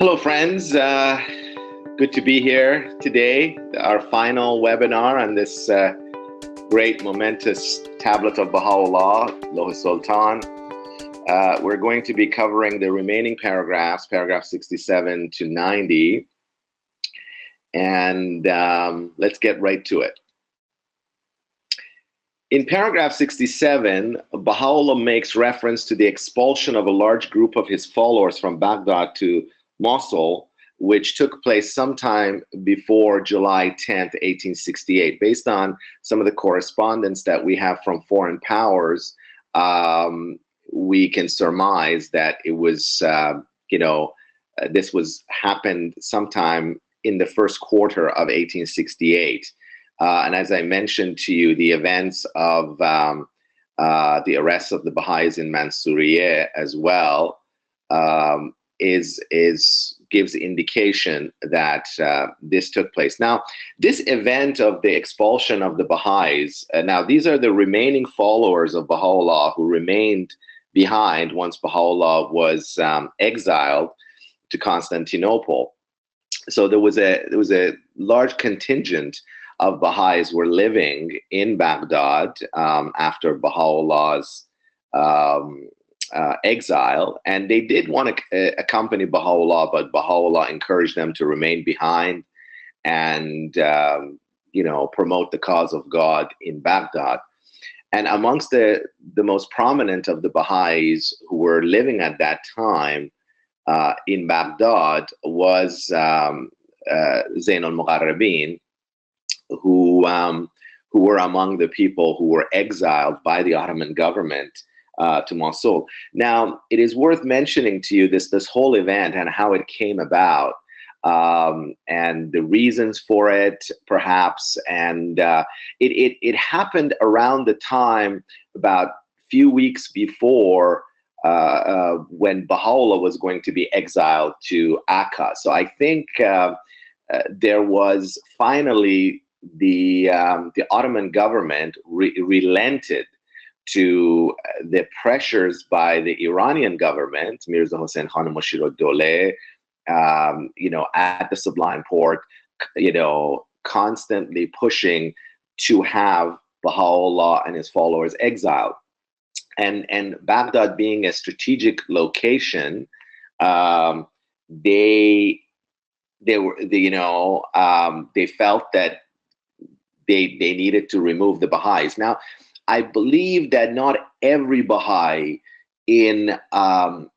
Hello, friends. Good to be here today. Our final webinar on this great, momentous tablet of Baha'u'lláh, Lawh-i-Sultán. We're going to be covering the remaining paragraphs, paragraph 67 to 90. And let's get right to it. In paragraph 67, Baha'u'lláh makes reference to the expulsion of a large group of his followers from Baghdad to Mosul, which took place sometime before July 10th, 1868. Based on some of the correspondence that we have from foreign powers, we can surmise that it was, this happened sometime in the first quarter of 1868. And as I mentioned to you, the events of the arrest of the Baha'is in Násiri'd-Dín as well gives indication that this took place. Now, this event of the expulsion of the Baha'is, now these are the remaining followers of Baha'u'lláh who remained behind once Baha'u'lláh was exiled to Constantinople. So there was a large contingent of Baha'is were living in Baghdad after Baha'u'llah's exile, and they did want to accompany Baha'u'lláh, but Baha'u'lláh encouraged them to remain behind and promote the cause of God in Baghdad. And amongst the most prominent of the Baha'is who were living at that time in Baghdad was Zayn al-Muqarrabin, who were among the people who were exiled by the Ottoman government to Mosul. Now, it is worth mentioning to you this whole event and how it came about, and the reasons for it, perhaps. And it happened around the time, about a few weeks before, when Baha'u'lláh was going to be exiled to Akka. So I think there was finally the Ottoman government relented to the pressures by the Iranian government, Mirza Hossein Khan Moshir-ud-Dowleh, at the Sublime Porte, constantly pushing to have Baha'u'lláh and his followers exiled. And Baghdad being a strategic location, they felt that they needed to remove the Baha'is. Now, I believe that not every Baha'i in Baghdad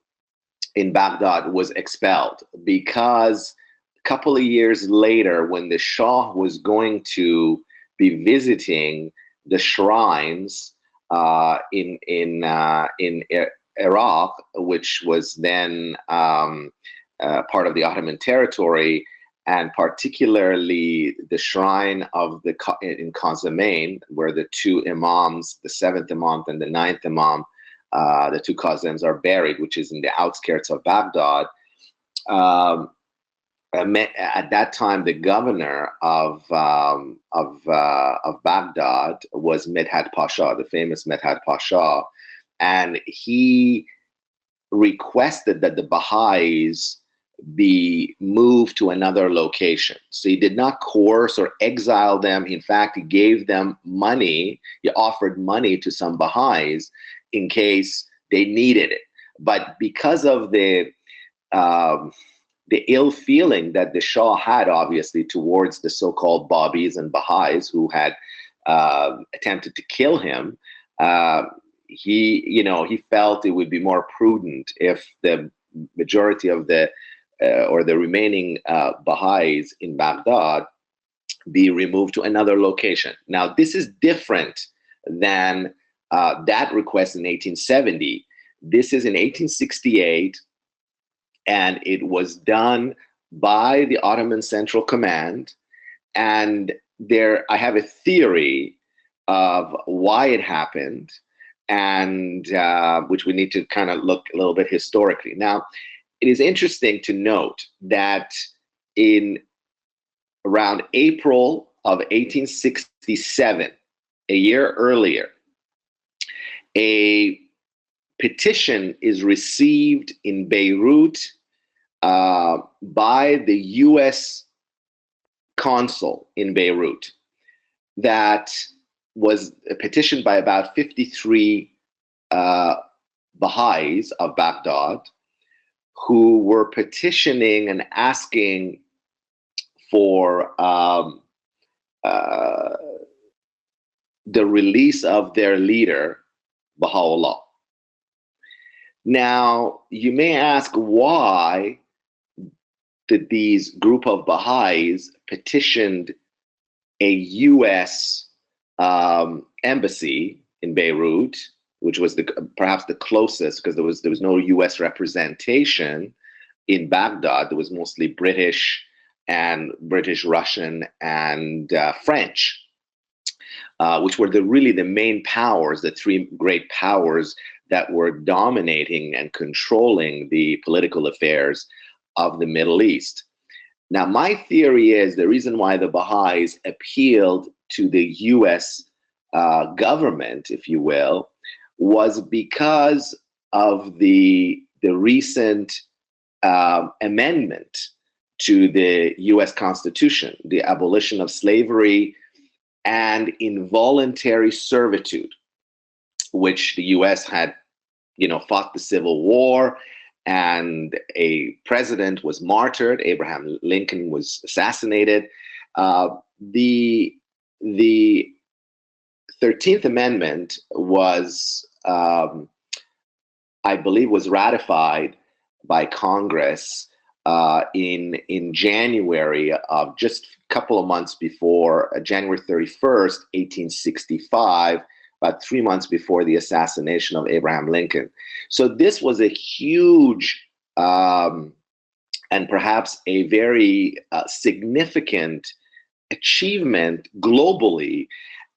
was expelled, because a couple of years later, when the Shah was going to be visiting the shrines in Iraq, which was then part of the Ottoman territory, and particularly the shrine of in Qazamain, where the two Imams, the 7th Imam and the 9th Imam, the two cousins, are buried, which is in the outskirts of Baghdad. At that time, the governor of Baghdad was Midhat Pasha, the famous Midhat Pasha, and he requested that the Baha'is be moved to another location. So he did not coerce or exile them. In fact, he gave them money. He offered money to some Baha'is in case they needed it. But because of the ill feeling that the Shah had, obviously, towards the so-called Babis and Baha'is who had attempted to kill him, he felt it would be more prudent if the majority of the or the remaining Baha'is in Baghdad be removed to another location. Now, this is different than that request in 1870. This is in 1868, and it was done by the Ottoman Central Command. And I have a theory of why it happened, and which we need to kind of look a little bit historically. Now, it is interesting to note that in around April of 1867, a year earlier, a petition is received in Beirut by the U.S. consul in Beirut that was petitioned by about 53 Baha'is of Baghdad, who were petitioning and asking for the release of their leader, Baha'u'lláh. Now, you may ask, why did these group of Baha'is petitioned a U.S. Embassy in Beirut, which was perhaps the closest, because there was no U.S. representation in Baghdad. There was mostly British, Russian, and French, which were really the main powers, the three great powers that were dominating and controlling the political affairs of the Middle East. Now, my theory is the reason why the Baha'is appealed to the U.S. Government, if you will, was because of the recent amendment to the U.S. Constitution, the abolition of slavery and involuntary servitude, which the U.S. had, fought the Civil War, and a president was martyred. Abraham Lincoln was assassinated. The 13th Amendment was, I believe, was ratified by Congress in January of just a couple of months before, January 31st, 1865, about 3 months before the assassination of Abraham Lincoln. So this was a huge and perhaps a very significant achievement globally.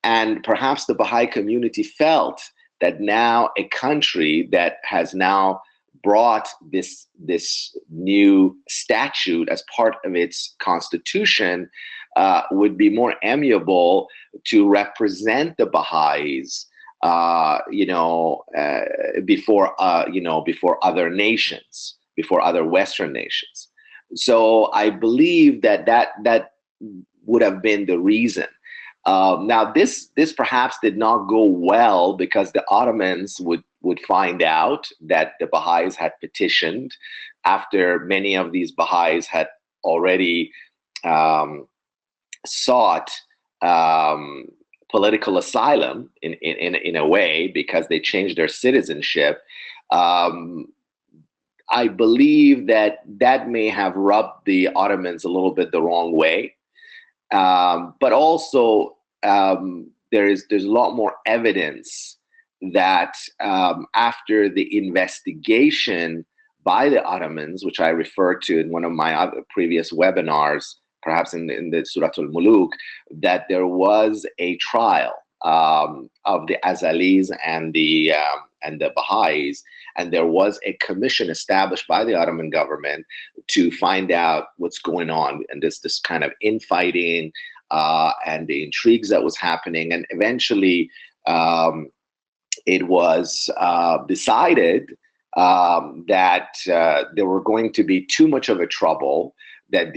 And perhaps the Baha'i community felt that now a country that has now brought this new statute as part of its constitution would be more amiable to represent the Baha'is, before other nations, before other Western nations. So I believe that would have been the reason. Now, this perhaps did not go well, because the Ottomans would find out that the Baha'is had petitioned after many of these Baha'is had already sought political asylum in a way, because they changed their citizenship. I believe that may have rubbed the Ottomans a little bit the wrong way. But also, there's a lot more evidence that after the investigation by the Ottomans, which I referred to in one of my other previous webinars, perhaps in the Surat al-Muluk, that there was a trial of the Azalis and the Baha'is, and there was a commission established by the Ottoman government to find out what's going on, and this kind of infighting and the intrigues that was happening. And eventually it was decided that there were going to be too much of a trouble, that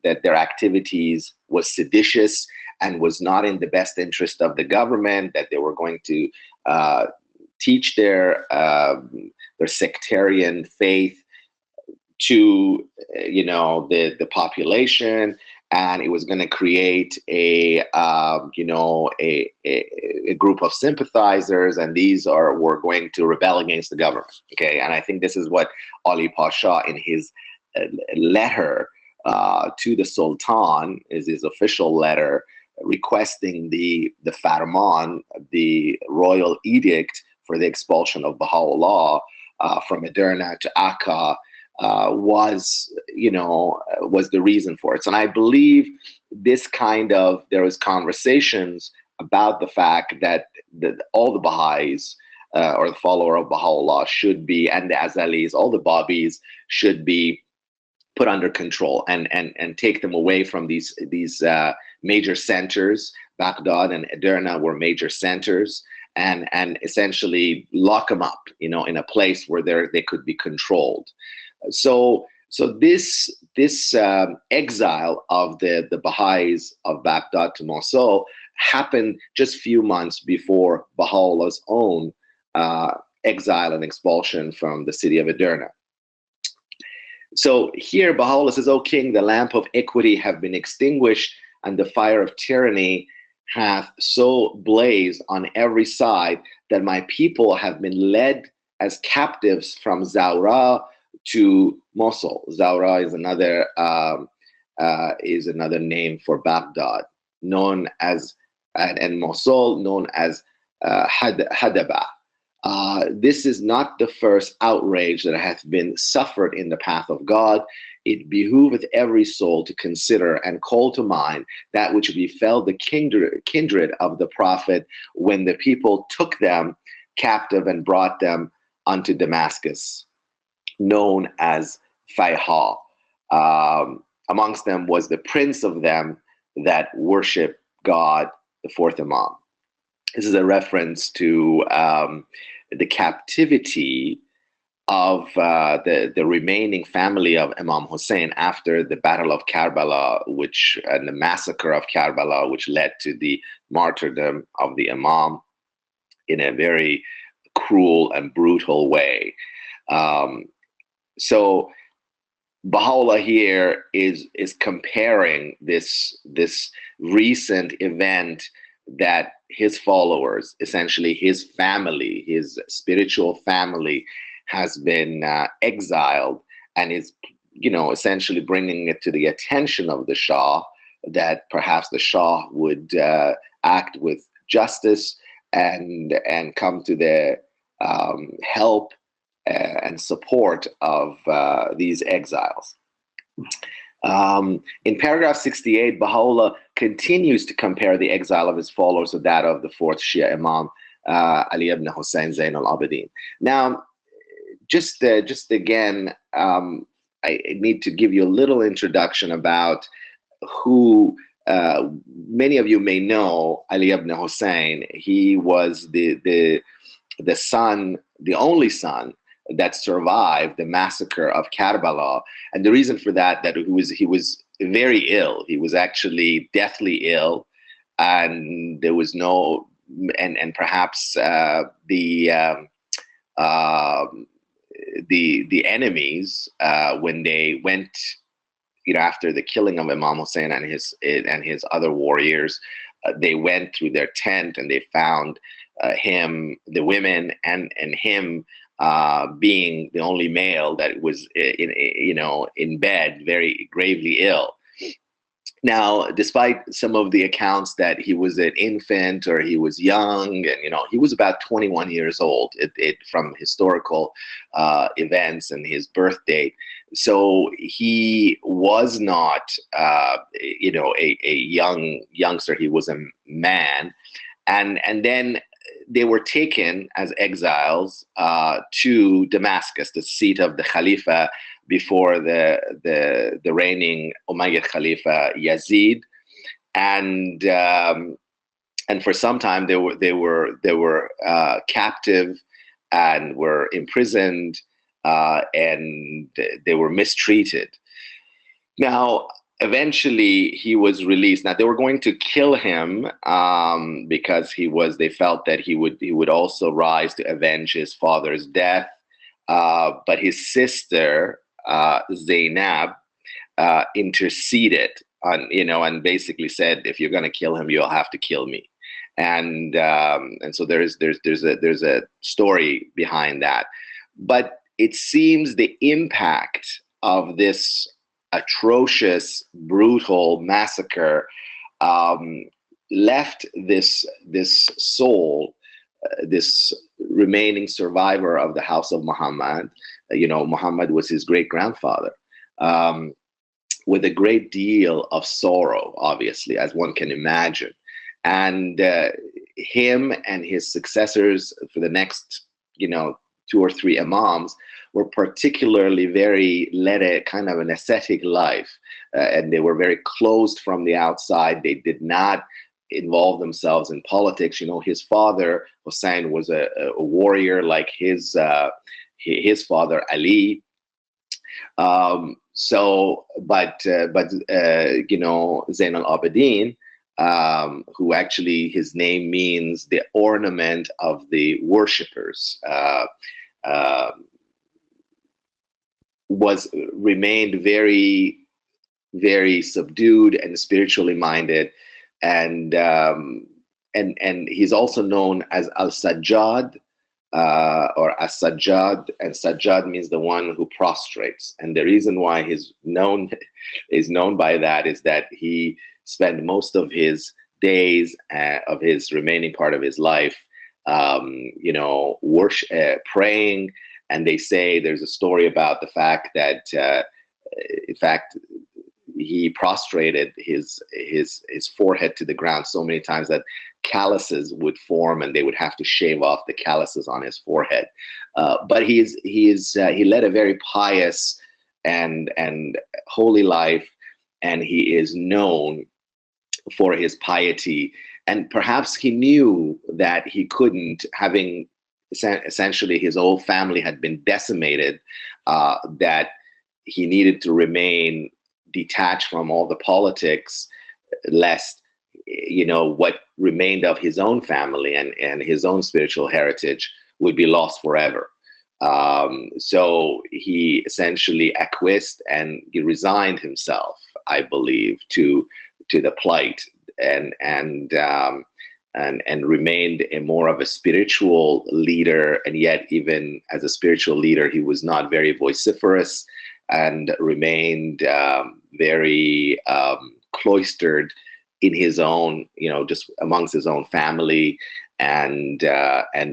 that their activities was seditious and was not in the best interest of the government, that they were going to teach their sectarian faith to the population, and it was going to create a group of sympathizers, and these were going to rebel against the government. Okay, and I think this is what Ali Pasha, in his letter to the Sultan, is his official letter requesting the farman, the royal edict for the expulsion of Baha'u'lláh from Edirne to Akka, was the reason for it. So, and I believe there was conversations about the fact that all the Baha'is or the follower of Baha'u'lláh should be, and the Azalis, all the Babis should be put under control and take them away from these major centers. Baghdad and Edirne were major centers, and essentially lock them up, in a place where they could be controlled. So this exile of the Baha'is of Baghdad to Mosul happened just a few months before Baha'u'llah's own exile and expulsion from the city of Edirne. So here Baha'u'llah says, "O king, the lamp of equity have been extinguished, and the fire of tyranny hath so blazed on every side that my people have been led as captives from Zawra to Mosul." Zawra is another name for Baghdad, known as, and Mosul known as Hadaba. This is not the first outrage that hath been suffered in the path of God. It behooveth every soul to consider and call to mind that which befell the kindred of the prophet when the people took them captive and brought them unto Damascus, known as Fayha. Amongst them was the prince of them that worship God, the fourth Imam. This is a reference to the captivity of the remaining family of Imam Hussein after the Battle of Karbala, and the massacre of Karbala, which led to the martyrdom of the Imam in a very cruel and brutal way. So Baha'u'llah here is comparing this recent event that his followers, essentially his family, his spiritual family, has been exiled, and is, essentially bringing it to the attention of the Shah that perhaps the Shah would act with justice and come to the help and support of these exiles. In paragraph 68, Baha'u'llah continues to compare the exile of his followers with that of the fourth Shia Imam, Ali ibn Hussein Zain al-Abidin. Now, just again, I need to give you a little introduction about who many of you may know Ali ibn Hussein. He was the son, the only son that survived the massacre of Karbala, and the reason for that he was very ill. He was actually deathly ill, and there was no, and perhaps the enemies when they went, after the killing of Imam Hussein and his other warriors, they went through their tent and they found him, the women, and him being the only male that was in bed, very gravely ill. Now, despite some of the accounts that he was an infant or he was young, and he was about 21 years old from historical events and his birth date. So he was not, a youngster. He was a man, and then they were taken as exiles to Damascus, the seat of the Khalifa before the reigning Umayyad Khalifa Yazid, and for some time they were captive and were imprisoned, and they were mistreated. Now, eventually he was released. Now, they were going to kill him because they felt that he would also rise to avenge his father's death. But his sister, Zainab, interceded and basically said, if you're going to kill him, you'll have to kill me. And so there's a story behind that. But it seems the impact of this atrocious, brutal massacre left this soul, this remaining survivor of the house of Muhammad. Muhammad was his great-grandfather, with a great deal of sorrow, obviously, as one can imagine. And him and his successors for the next, 2 or 3 imams were particularly led a kind of an ascetic life, and they were very closed from the outside. They did not involve themselves in politics. You know, his father Hussein was a warrior like his father Ali. But you know, Zain al-Abidin, who actually his name means the ornament of the worshippers, remained very, very subdued and spiritually minded, and he's also known as Al-Sajjad, or As-Sajjad, and Sajjad means the one who prostrates. And the reason why he's known by that is that he spent most of his days, of his remaining part of his life, you know, praying. And they say there's a story about the fact that, in fact, he prostrated his forehead to the ground so many times that calluses would form, and they would have to shave off the calluses on his forehead. But he led a very pious and holy life, and he is known for his piety. And perhaps he knew that he couldn't, having essentially his whole family had been decimated, that he needed to remain detached from all the politics, lest, you know, what remained of his own family and his own spiritual heritage would be lost forever. So he essentially acquiesced, and he resigned himself, I believe, to the plight, and remained a more of a spiritual leader. And yet, even as a spiritual leader, he was not very vociferous, and remained very cloistered in his own, you know, just amongst his own family, and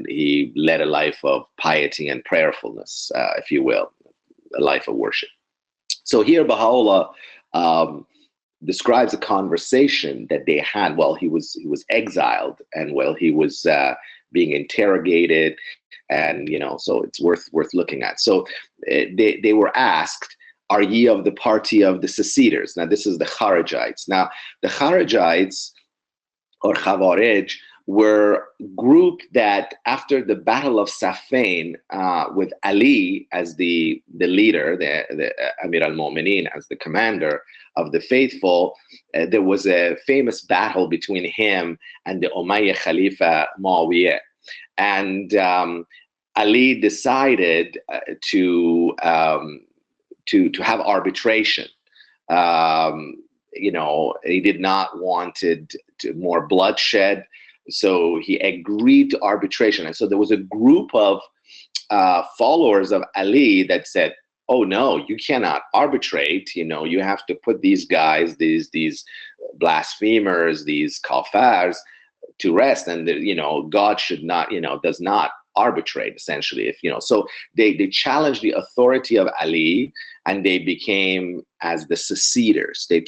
he led a life of piety and prayerfulness, if you will, a life of worship. So here Baha'u'lláh describes a conversation that they had while he was exiled, and while he was being interrogated, and you know, so it's worth looking at. So they were asked, "Are ye of the party of the seceders?" Now this is the Kharijites. Now the Kharijites, or Khawarij, were a group that, after the Battle of Safain, with Ali as the leader, the Amir al-Mu'mineen as the commander of the faithful, there was a famous battle between him and the Umayyad Khalifa Muawiyah. And Ali decided to have arbitration. You know, he did not want more bloodshed, so he agreed to arbitration. And so there was a group of followers of Ali that said, "Oh no, you cannot arbitrate. You know, you have to put these guys, these blasphemers, these kafars, to rest, and you know, God should not, you know, does not arbitrate, essentially." If you know, so they challenged the authority of Ali, and they became as the seceders. They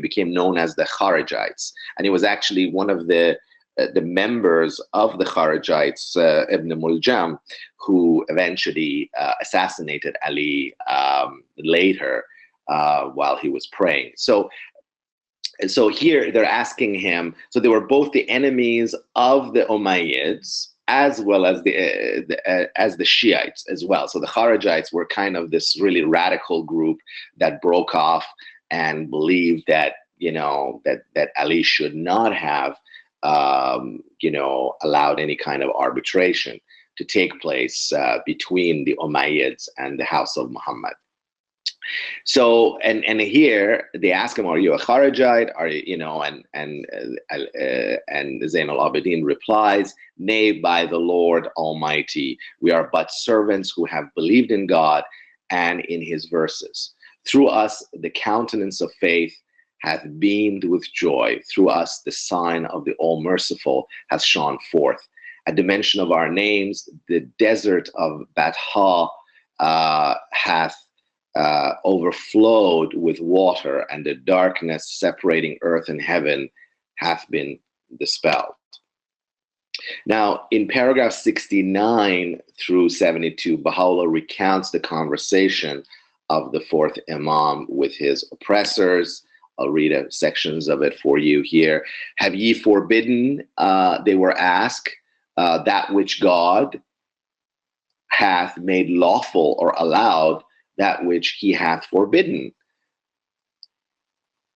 became known as the Kharijites, and it was actually one of the members of the Kharijites, Ibn Muljam, who eventually assassinated Ali later while he was praying. So here they're asking him. So they were both the enemies of the Umayyads, as well as the Shiites as well. So the Kharijites were kind of this really radical group that broke off and believed that, you know, that Ali should not have you know, allowed any kind of arbitration to take place between the Umayyads and the house of Muhammad. So, and here they ask him, "Are you a Kharijite? Are you, you know?" And Zain al-Abidin replies, "Nay, by the Lord Almighty, we are but servants who have believed in God and in His verses. Through us, the countenance of faith hath beamed with joy. Through us, the sign of the All-Merciful hath shone forth. At the mention of our names, the desert of Batha hath overflowed with water, and the darkness separating earth and heaven hath been dispelled." Now, in paragraph 69 through 72, Baha'u'lláh recounts the conversation of the fourth Imam with his oppressors I'll read sections of it for you here. Have ye forbidden, they were asked, that which God hath made lawful or allowed, that which he hath forbidden?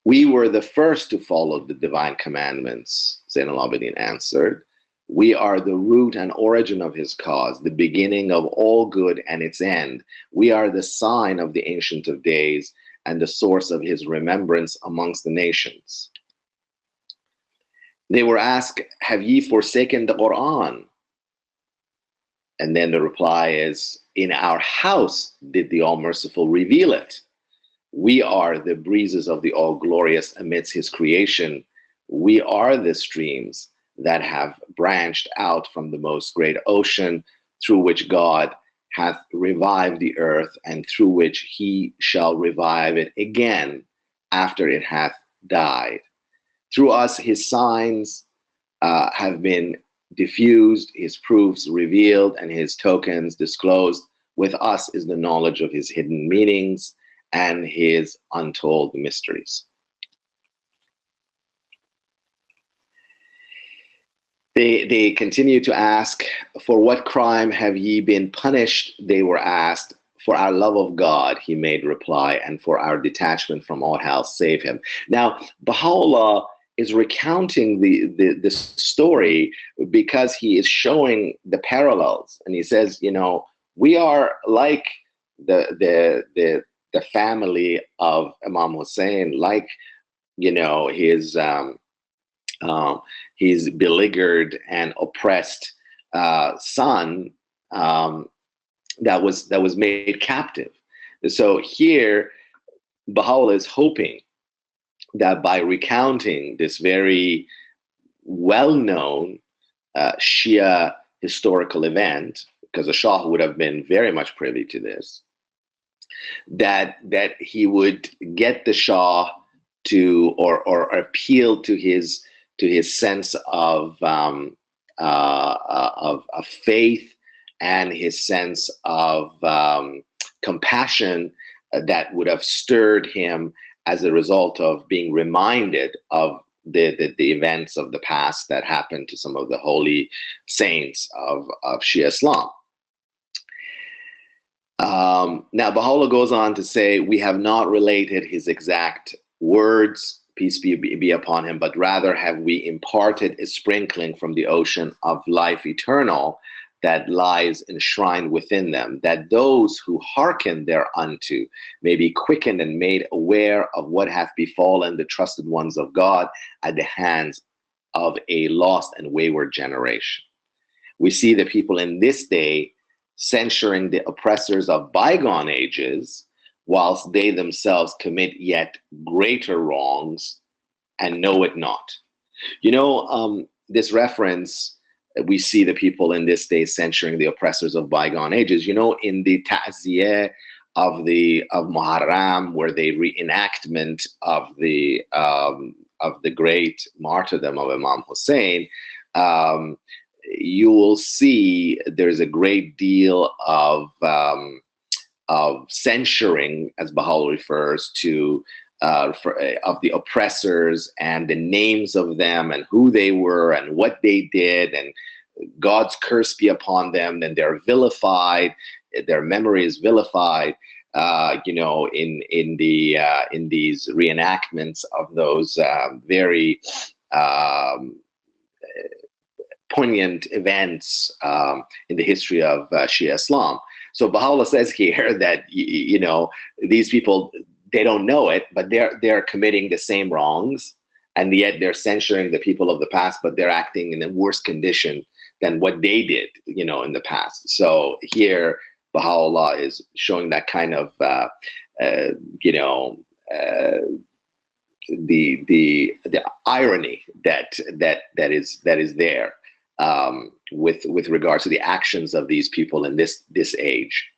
We were the first to follow the divine commandments, Zayn al-Abidin answered. We are the root and origin of his cause, the beginning of all good and its end. We are the sign of the Ancient of Days and the source of his remembrance amongst the nations. They were asked, have ye forsaken the Quran? And then the reply is, in our house did the All-Merciful reveal it. We are the breezes of the All-Glorious amidst his creation. We are the streams that have branched out from the most great ocean, through which God hath revived the earth, and through which he shall revive it again after it hath died. Through us his signs have been diffused, his proofs revealed, and his tokens disclosed. With us is the knowledge of his hidden meanings and his untold mysteries. They continue to ask, for what crime have ye been punished? They were asked. For our love of God, he made reply, and for our detachment from all else save him. Now, Baha'u'lláh is recounting the story because he is showing the parallels. And he says, you know, we are like the family of Imam Hussein, like, you know, his beleaguered and oppressed son that was made captive. So here, Baha'u'lláh is hoping that by recounting this very well-known Shia historical event, because the Shah would have been very much privy to this, that he would get the Shah to or appeal to his sense of faith and his sense of compassion that would have stirred him as a result of being reminded of the events of the past that happened to some of the holy saints of Shia Islam. Now, Baha'u'lláh goes on to say, we have not related his exact words, peace be upon him, but rather have we imparted a sprinkling from the ocean of life eternal that lies enshrined within them, that those who hearken thereunto may be quickened and made aware of what hath befallen the trusted ones of God at the hands of a lost and wayward generation. We see the people in this day censuring the oppressors of bygone ages, whilst they themselves commit yet greater wrongs and know it not. You know, this reference, we see the people in this day censuring the oppressors of bygone ages. You know, in the ta'ziyah of Muharram, where they reenactment of the great martyrdom of Imam Hussein, you will see there's a great deal of censuring, as Baha'u'lláh refers to, of the oppressors and the names of them and who they were and what they did, and God's curse be upon them. And they're vilified, their memory is vilified. You know, in these reenactments of those very poignant events in the history of Shia Islam. So Baha'u'lláh says here that, you know, these people, they don't know it, but they're committing the same wrongs, and yet they're censuring the people of the past, but they're acting in a worse condition than what they did, you know, in the past. So here, Baha'u'lláh is showing that kind of, you know, the irony that is there with regards to the actions of these people in this age.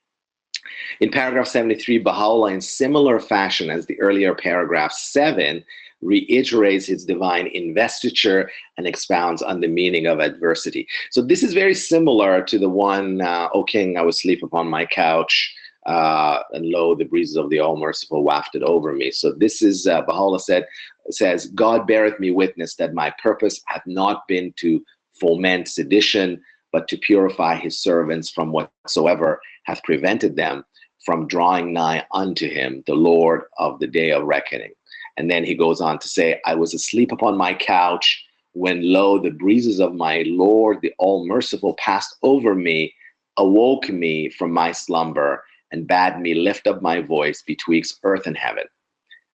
In paragraph 73, Baha'u'lláh, in similar fashion as the earlier paragraph 7, reiterates his divine investiture and expounds on the meaning of adversity. So this is very similar to the one, O king, I was asleep upon my couch, and lo, the breezes of the All-Merciful wafted over me. So this is, Baha'u'lláh says, God beareth me witness that my purpose hath not been to foment sedition, but to purify his servants from whatsoever hath prevented them from drawing nigh unto him, the Lord of the day of reckoning. And then he goes on to say, I was asleep upon my couch when, lo, the breezes of my Lord, the All-Merciful, passed over me, awoke me from my slumber, and bade me lift up my voice betwixt earth and heaven.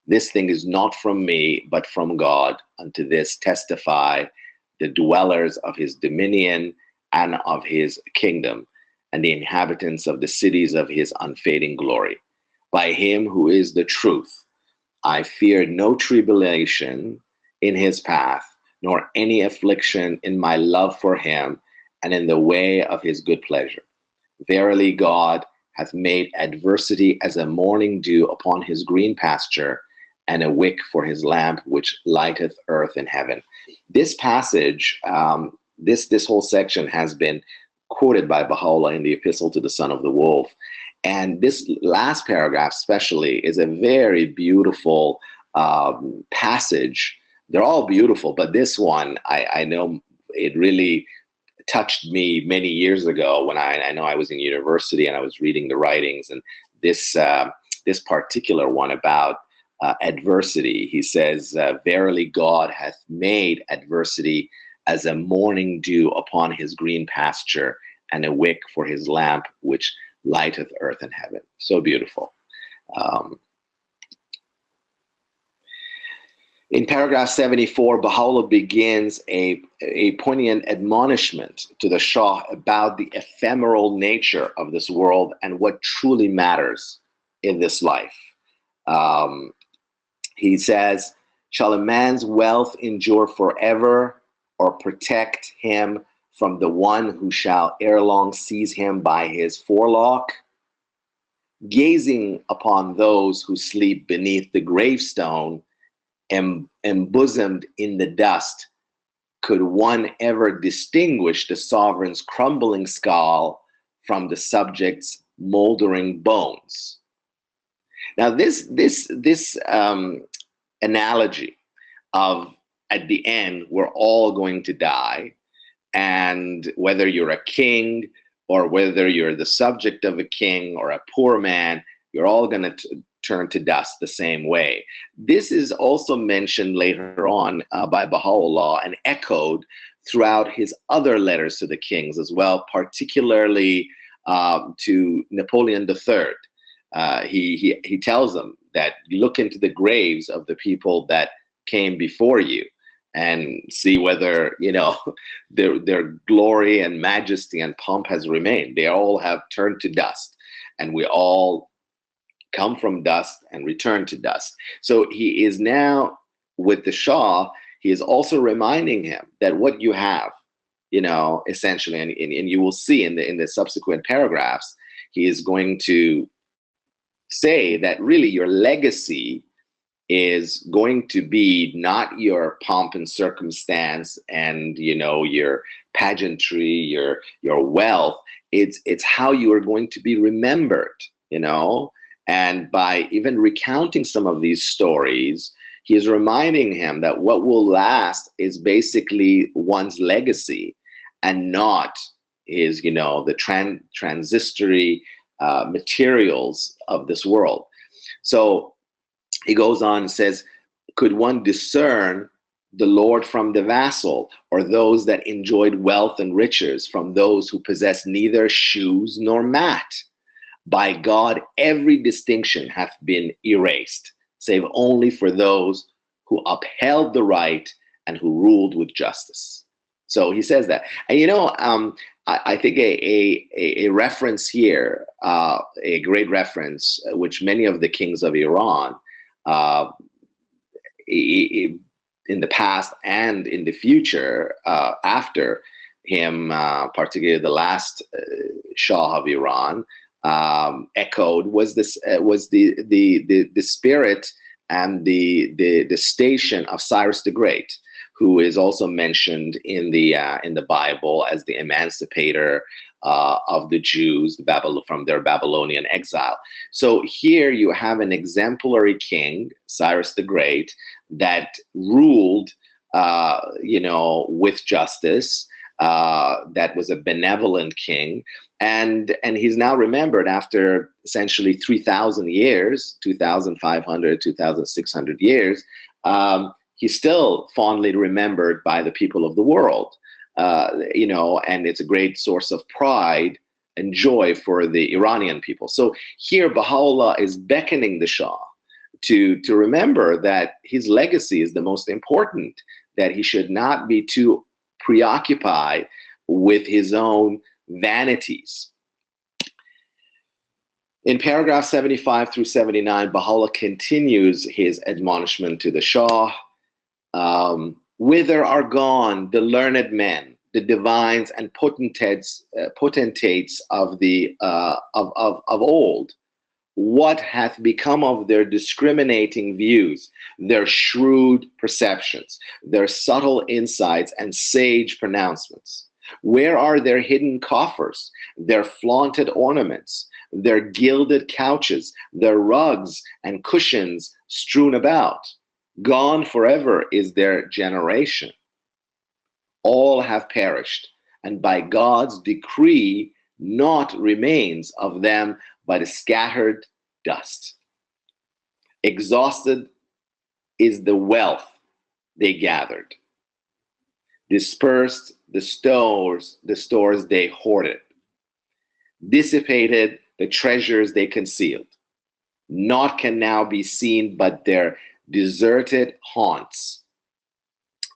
This thing is not from me, but from God. Unto this testify the dwellers of his dominion and of his kingdom, and the inhabitants of the cities of his unfading glory. By him who is the truth, I fear no tribulation in his path, nor any affliction in my love for him, and in the way of his good pleasure. Verily God hath made adversity as a morning dew upon his green pasture, and a wick for his lamp, which lighteth earth and heaven. This passage, this whole section has been quoted by Baha'u'lláh in the Epistle to the Son of the Wolf. And this last paragraph especially is a very beautiful passage. They're all beautiful, but this one, I know it really touched me many years ago when I know I was in university and I was reading the writings, and this particular one about adversity. He says, verily God hath made adversity as a morning dew upon his green pasture, and a wick for his lamp, which lighteth earth and heaven. So beautiful. In paragraph 74, Baha'u'lláh begins a poignant admonishment to the Shah about the ephemeral nature of this world and what truly matters in this life. He says, shall a man's wealth endure forever, or protect him from the one who shall ere long seize him by his forelock? Gazing upon those who sleep beneath the gravestone, embosomed in the dust, could one ever distinguish the sovereign's crumbling skull from the subject's moldering bones? Now, this analogy of, at the end, we're all going to die, and whether you're a king or whether you're the subject of a king or a poor man, you're all going to turn to dust the same way. This is also mentioned later on by Baha'u'lláh and echoed throughout his other letters to the kings as well, particularly to Napoleon III. He tells them that look into the graves of the people that came before you and see whether, you know, their glory and majesty and pomp has remained. They all have turned to dust, and we all come from dust and return to dust. So he is now with the Shah, he is also reminding him that what you have, you know, essentially, and you will see in the subsequent paragraphs, he is going to say that really your legacy is going to be not your pomp and circumstance and, you know, your pageantry, your wealth. It's how you are going to be remembered, you know. And by even recounting some of these stories, he is reminding him that what will last is basically one's legacy and not his, you know, the transitory materials of this world. So he goes on and says, could one discern the lord from the vassal, or those that enjoyed wealth and riches from those who possess neither shoes nor mat? By God, every distinction hath been erased, save only for those who upheld the right and who ruled with justice. So he says that. And you know, I think a reference here, a great reference, which many of the kings of Iran, in the past and in the future, after him, particularly the last Shah of Iran, echoed was this was the spirit and the station of Cyrus the Great. who is also mentioned in the Bible as the emancipator of the Jews from their Babylonian exile. So here you have an exemplary king, Cyrus the Great, that ruled, with justice. That was a benevolent king, and he's now remembered after essentially 3,000 years, 2,500, 2,600 years. He's still fondly remembered by the people of the world, and it's a great source of pride and joy for the Iranian people. So here Baha'u'lláh is beckoning the Shah to remember that his legacy is the most important, that he should not be too preoccupied with his own vanities. In paragraph 75 through 79, Baha'u'lláh continues his admonishment to the Shah. Whither are gone the learned men, the divines and potentates of old? What hath become of their discriminating views, their shrewd perceptions, their subtle insights and sage pronouncements? Where are their hidden coffers, their flaunted ornaments, their gilded couches, their rugs and cushions strewn about? Gone forever is their generation. All have perished, and by God's decree naught remains of them but a scattered dust. Exhausted is the wealth they gathered. Dispersed the stores they hoarded. Dissipated the treasures they concealed. Naught can now be seen but their deserted haunts,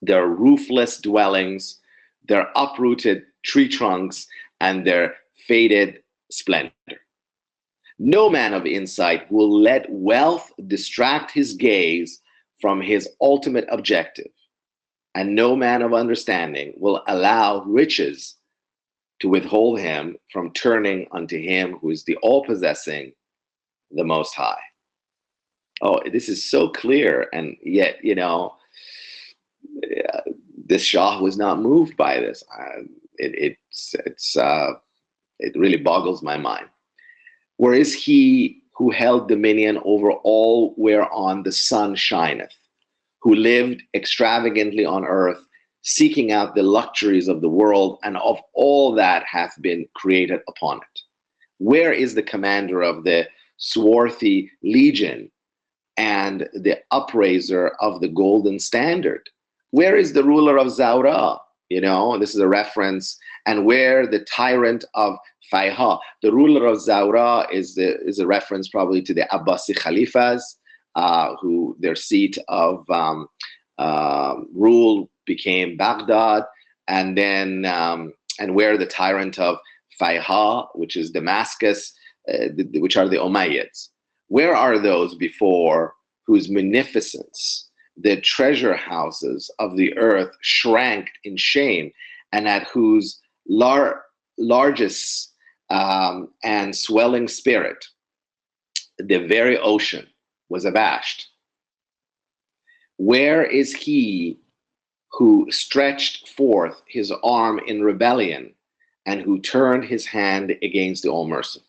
their roofless dwellings, their uprooted tree trunks, and their faded splendor. No man of insight will let wealth distract his gaze from his ultimate objective, and no man of understanding will allow riches to withhold him from turning unto him who is the all-possessing, the Most High. Oh, this is so clear, and yet, this Shah was not moved by this. It really boggles my mind. Where is he who held dominion over all whereon the sun shineth, who lived extravagantly on earth, seeking out the luxuries of the world and of all that hath been created upon it? Where is the commander of the swarthy legion and the upraiser of the golden standard? Where is the ruler of Zawra? This is a reference. And where the tyrant of Fayha? The ruler of Zawra is a reference probably to the Abbasi Khalifas, who their seat of rule became Baghdad, and then and where the tyrant of Fayha, which is Damascus, which are the Umayyads. Where are those before whose munificence the treasure houses of the earth shrank in shame, and at whose largest and swelling spirit the very ocean was abashed? Where is he who stretched forth his arm in rebellion and who turned his hand against the All-Merciful?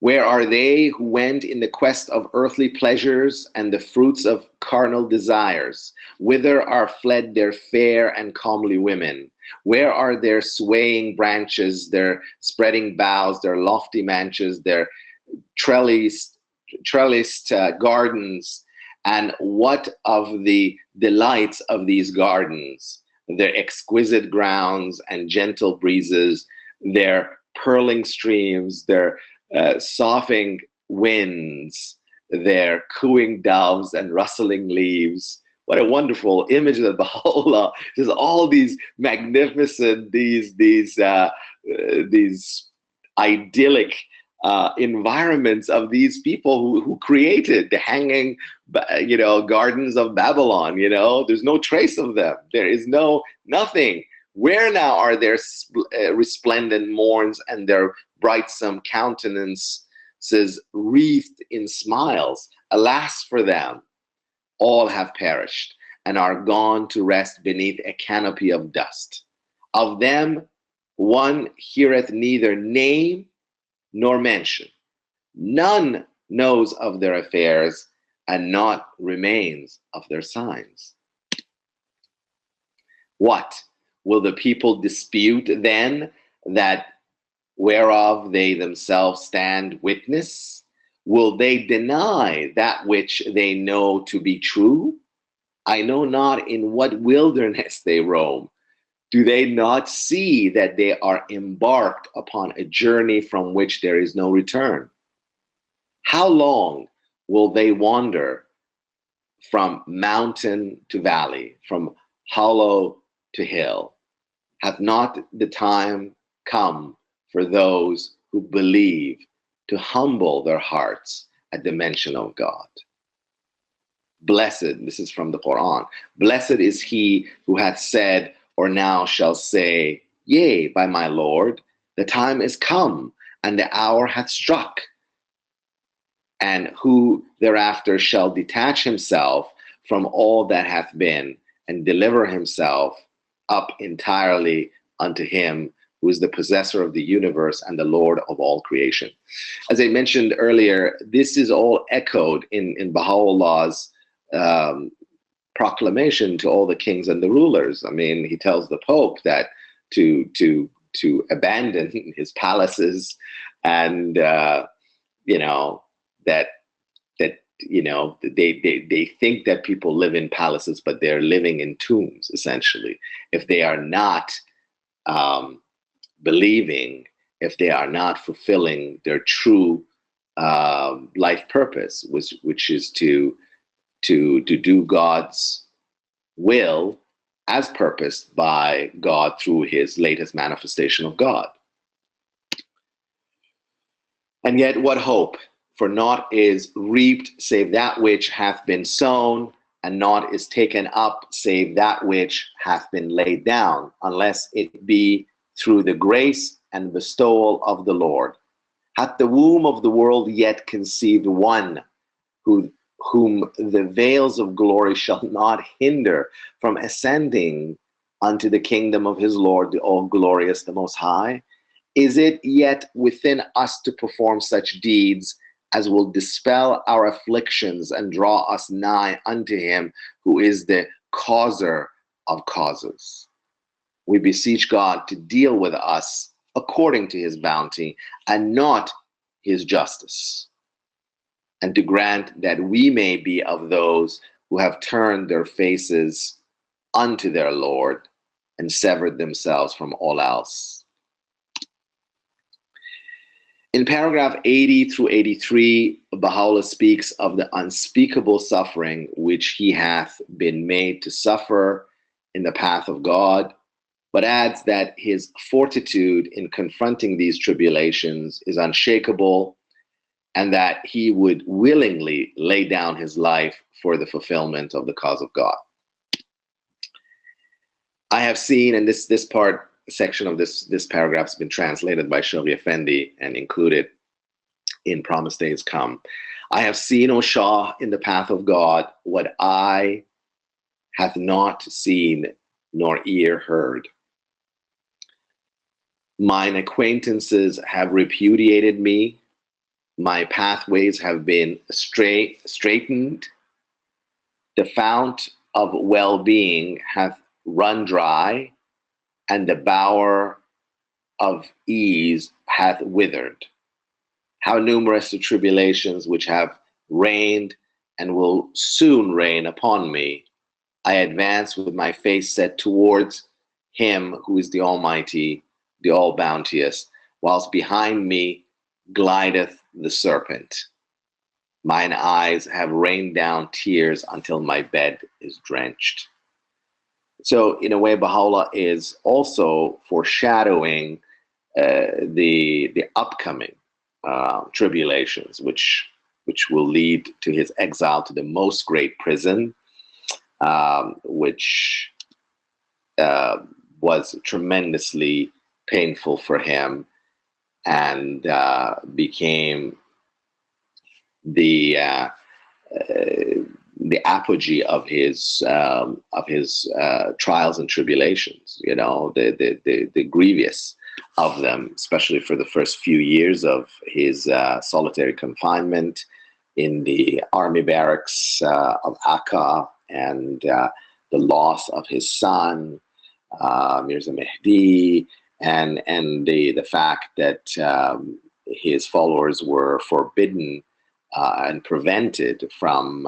Where are they who went in the quest of earthly pleasures and the fruits of carnal desires? Whither are fled their fair and comely women? Where are their swaying branches, their spreading boughs, their lofty mansions, their trellised gardens? And what of the delights of these gardens, their exquisite grounds and gentle breezes, their purling streams, their soughing winds, their cooing doves and rustling leaves? What a wonderful image of Baha'u'lláh. There's all these magnificent, these idyllic environments of these people who created the hanging, gardens of Babylon. There's no trace of them. There is nothing. Where now are their resplendent morns and their brightsome countenances wreathed in smiles? Alas for them, all have perished, and are gone to rest beneath a canopy of dust. Of them one heareth neither name nor mention. None knows of their affairs, and naught remains of their signs. What? Will the people dispute then that whereof they themselves stand witness? Will they deny that which they know to be true? I know not in what wilderness they roam. Do they not see that they are embarked upon a journey from which there is no return? How long will they wander from mountain to valley, from hollow to hill? Hath not the time come for those who believe to humble their hearts at the mention of God? Blessed, this is from the Quran, blessed is he who hath said or now shall say, yea, by my Lord, the time is come and the hour hath struck, and who thereafter shall detach himself from all that hath been and deliver himself up entirely unto him who is the possessor of the universe and the Lord of all creation. As I mentioned earlier, this is all echoed in Baha'u'llah's proclamation to all the kings and the rulers. I mean, he tells the Pope that to abandon his palaces, and you know, that you know, they think that people live in palaces, but they're living in tombs, essentially. If they are not believing, if they are not fulfilling their true life purpose, which is to do God's will as purposed by God through his latest manifestation of God. And yet what hope? For naught is reaped save that which hath been sown, and naught is taken up save that which hath been laid down, unless it be through the grace and bestowal of the Lord. Hath the womb of the world yet conceived one whom the veils of glory shall not hinder from ascending unto the kingdom of his Lord, the all-glorious, the Most High? Is it yet within us to perform such deeds as will dispel our afflictions and draw us nigh unto him who is the causer of causes? We beseech God to deal with us according to his bounty and not his justice, and to grant that we may be of those who have turned their faces unto their Lord and severed themselves from all else. In paragraph 80 through 83, Baha'u'lláh speaks of the unspeakable suffering which he hath been made to suffer in the path of God, but adds that his fortitude in confronting these tribulations is unshakable, and that he would willingly lay down his life for the fulfillment of the cause of God. I have seen, and this section of this paragraph has been translated by Shoghi Effendi and included in Promised Days Come. I have seen, O Shah, in the path of God, what eye hath not seen nor ear heard. Mine acquaintances have repudiated me. My pathways have been straightened. The fount of well-being hath run dry, and the bower of ease hath withered. How numerous the tribulations which have reigned and will soon reign upon me. I advance with my face set towards him who is the Almighty, the All-Bounteous, whilst behind me glideth the serpent. Mine eyes have rained down tears until my bed is drenched. So in a way, Baha'u'lláh is also foreshadowing the upcoming tribulations, which will lead to his exile to the most great prison, which was tremendously painful for him, and became the the apogee of his trials and tribulations. You know, the grievous of them, especially for the first few years of his solitary confinement in the army barracks of Akka, and the loss of his son, Mirza Mehdi, and the fact that his followers were forbidden and prevented from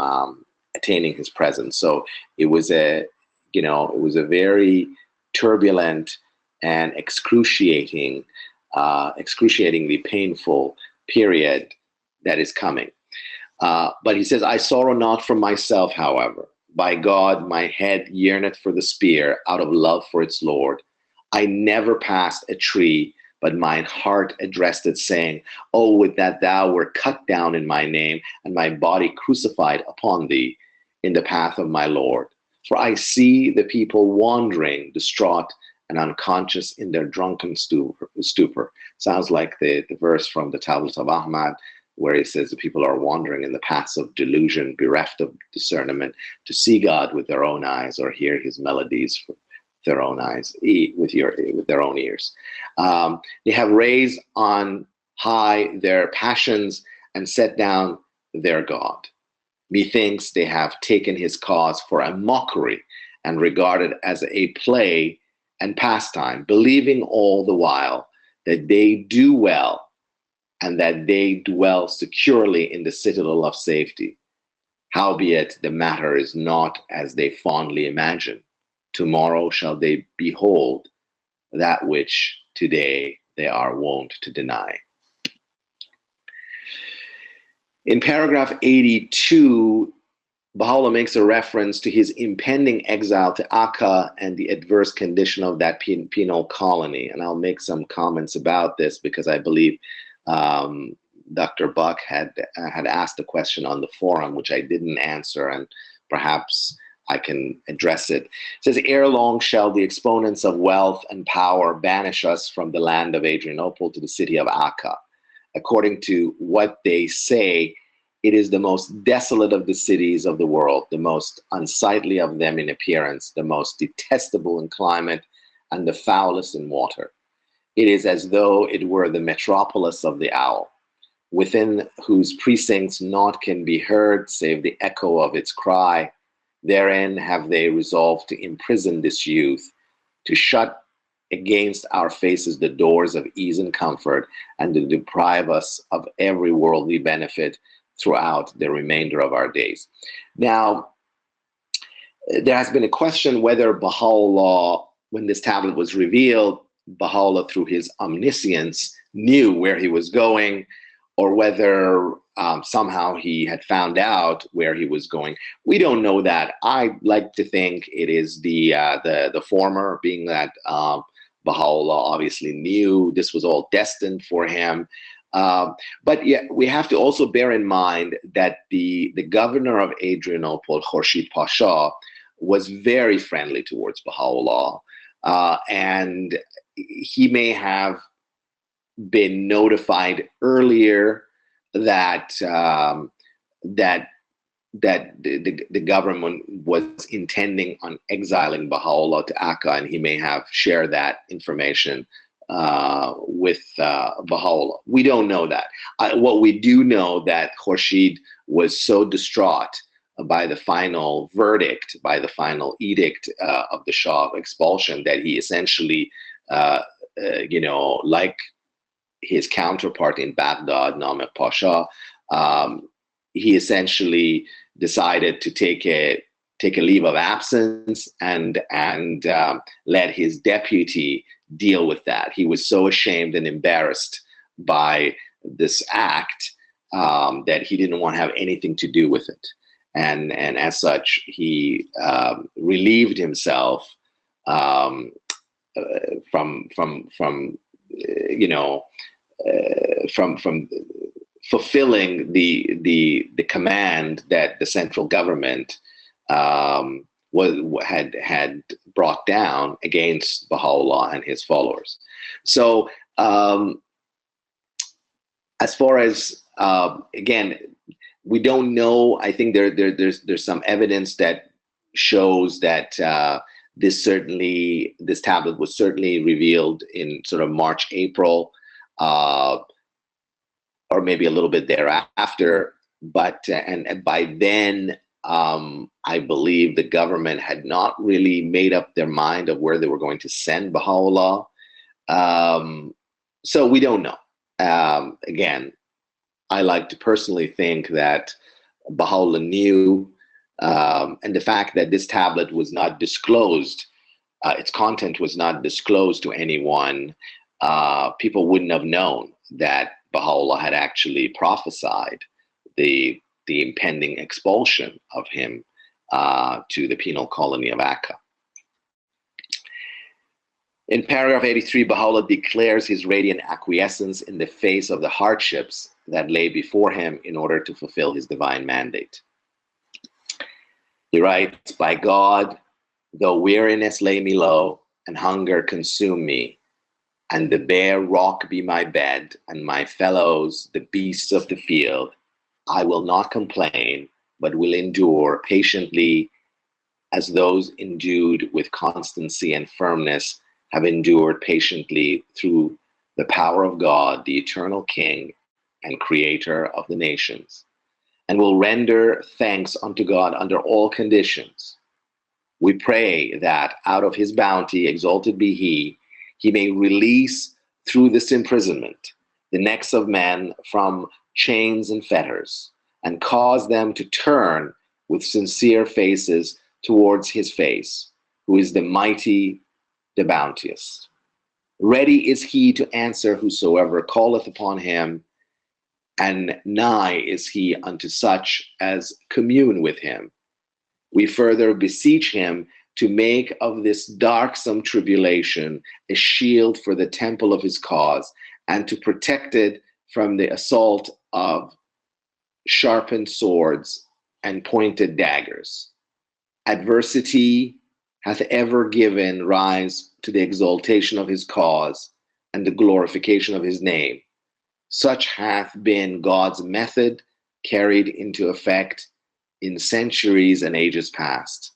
attaining his presence. So it was a very turbulent and excruciatingly painful period that is coming. But he says, I sorrow not for myself, however. By God, my head yearneth for the spear out of love for its Lord. I never passed a tree, but mine heart addressed it, saying, Oh, would that thou were cut down in my name, and my body crucified upon thee in the path of my Lord. For I see the people wandering, distraught and unconscious in their drunken stupor. Sounds like the verse from the Tablets of Ahmad, where he says the people are wandering in the paths of delusion, bereft of discernment, to see God with their own eyes or hear his melodies with their own eyes, with their own ears. They have raised on high their passions and set down their God. Methinks they have taken his cause for a mockery and regarded as a play and pastime, believing all the while that they do well and that they dwell securely in the citadel of safety. Howbeit the matter is not as they fondly imagine. Tomorrow shall they behold that which today they are wont to deny. In paragraph 82, Baha'u'lláh makes a reference to his impending exile to Akka and the adverse condition of that penal colony. And I'll make some comments about this because I believe Dr. Buck had asked a question on the forum, which I didn't answer, and perhaps I can address it. It says, ere long shall the exponents of wealth and power banish us from the land of Adrianople to the city of Akka. According to what they say, it is the most desolate of the cities of the world, the most unsightly of them in appearance, the most detestable in climate, and the foulest in water. It is as though it were the metropolis of the owl, within whose precincts naught can be heard save the echo of its cry. Therein have they resolved to imprison this youth, to shut against our faces the doors of ease and comfort, and to deprive us of every worldly benefit throughout the remainder of our days. Now, there has been a question whether Baha'u'lláh, when this tablet was revealed, Baha'u'lláh, through his omniscience, knew where he was going, or whether somehow he had found out where he was going. We don't know that. I like to think it is the former, being that Baha'u'lláh obviously knew this was all destined for him. But yeah, we have to also bear in mind that the governor of Adrianople, Khurshid Pasha, was very friendly towards Baha'u'lláh, and he may have been notified earlier that the government was intending on exiling Baha'u'lláh to Akka, and he may have shared that information with Baha'u'lláh. We don't know that. What we do know that Khurshid was so distraught by the final verdict, by the final edict of the Shah of expulsion, that he essentially, like his counterpart in Baghdad, Naim Pasha, he essentially decided to take a leave of absence and let his deputy deal with that. He was so ashamed and embarrassed by this act that he didn't want to have anything to do with it, and as such, he relieved himself from fulfilling the command that the central government had brought down against Baha'u'lláh and his followers. So as far as again, We don't know. I think there's some evidence that shows that this tablet was certainly revealed in sort of March, April, or maybe a little bit thereafter. But and by then, I believe the government had not really made up their mind of where they were going to send Baha'u'lláh. So we don't know. Again, I like to personally think that Baha'u'lláh knew, and the fact that this tablet was not disclosed, its content was not disclosed to anyone, people wouldn't have known that Baha'u'lláh had actually prophesied the impending expulsion of him to the penal colony of Akka. In paragraph 83, Baha'u'lláh declares his radiant acquiescence in the face of the hardships that lay before him in order to fulfill his divine mandate. He writes, "By God, though weariness lay me low, and hunger consume me, and the bare rock be my bed, and my fellows the beasts of the field, I will not complain, but will endure patiently as those endued with constancy and firmness have endured patiently through the power of God, the eternal King and Creator of the nations, and will render thanks unto God under all conditions. We pray that out of his bounty, exalted be he may release through this imprisonment the necks of men from chains and fetters, and cause them to turn with sincere faces towards his face, who is the mighty, the bounteous. Ready is he to answer whosoever calleth upon him, and nigh is he unto such as commune with him. We further beseech him to make of this darksome tribulation a shield for the temple of his cause, and to protect it from the assault of sharpened swords and pointed daggers. Adversity hath ever given rise to the exaltation of his cause and the glorification of his name. Such hath been God's method carried into effect in centuries and ages past.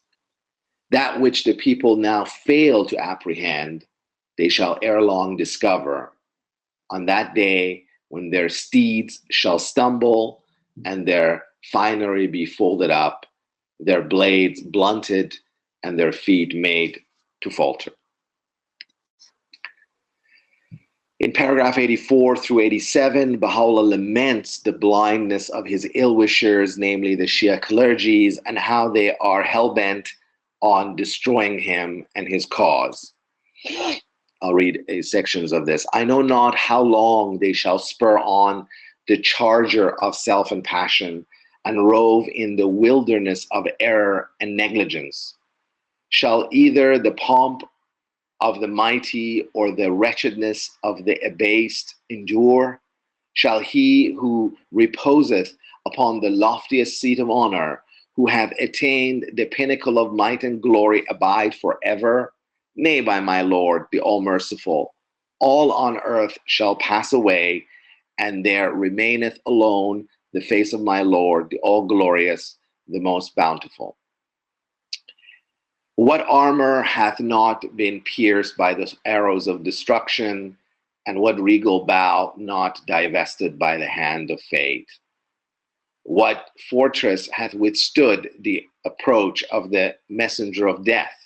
That which the people now fail to apprehend, they shall ere long discover on that day when their steeds shall stumble and their finery be folded up, their blades blunted, and their feet made to falter." In paragraph 84 through 87, Baha'u'lláh laments the blindness of his ill-wishers, namely the Shia clergies, and how they are hell-bent on destroying him and his cause. I'll read sections of this. "I know not how long they shall spur on the charger of self and passion, and rove in the wilderness of error and negligence. Shall either the pomp of the mighty or the wretchedness of the abased endure? Shall he who reposeth upon the loftiest seat of honor, who hath attained the pinnacle of might and glory, abide forever? Nay, by my Lord, the all-merciful, all on earth shall pass away, and there remaineth alone the face of my Lord, the all-glorious, the most bountiful. What armor hath not been pierced by the arrows of destruction, and what regal bough not divested by the hand of fate? What fortress hath withstood the approach of the messenger of death?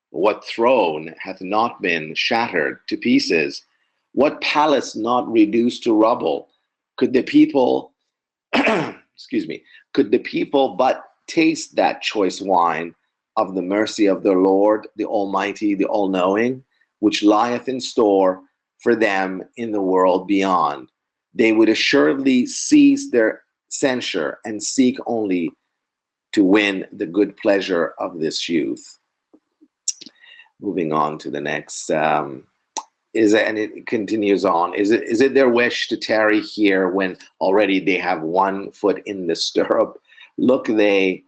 What throne hath not been shattered to pieces? What palace not reduced to rubble? Could the people, could the people but taste that choice wine of the mercy of their Lord, the Almighty, the All-Knowing, which lieth in store for them in the world beyond, they would assuredly cease their censure and seek only to win the good pleasure of this youth." Moving on to the next, and it continues on. Is it their wish to tarry here when already they have one foot in the stirrup? Look they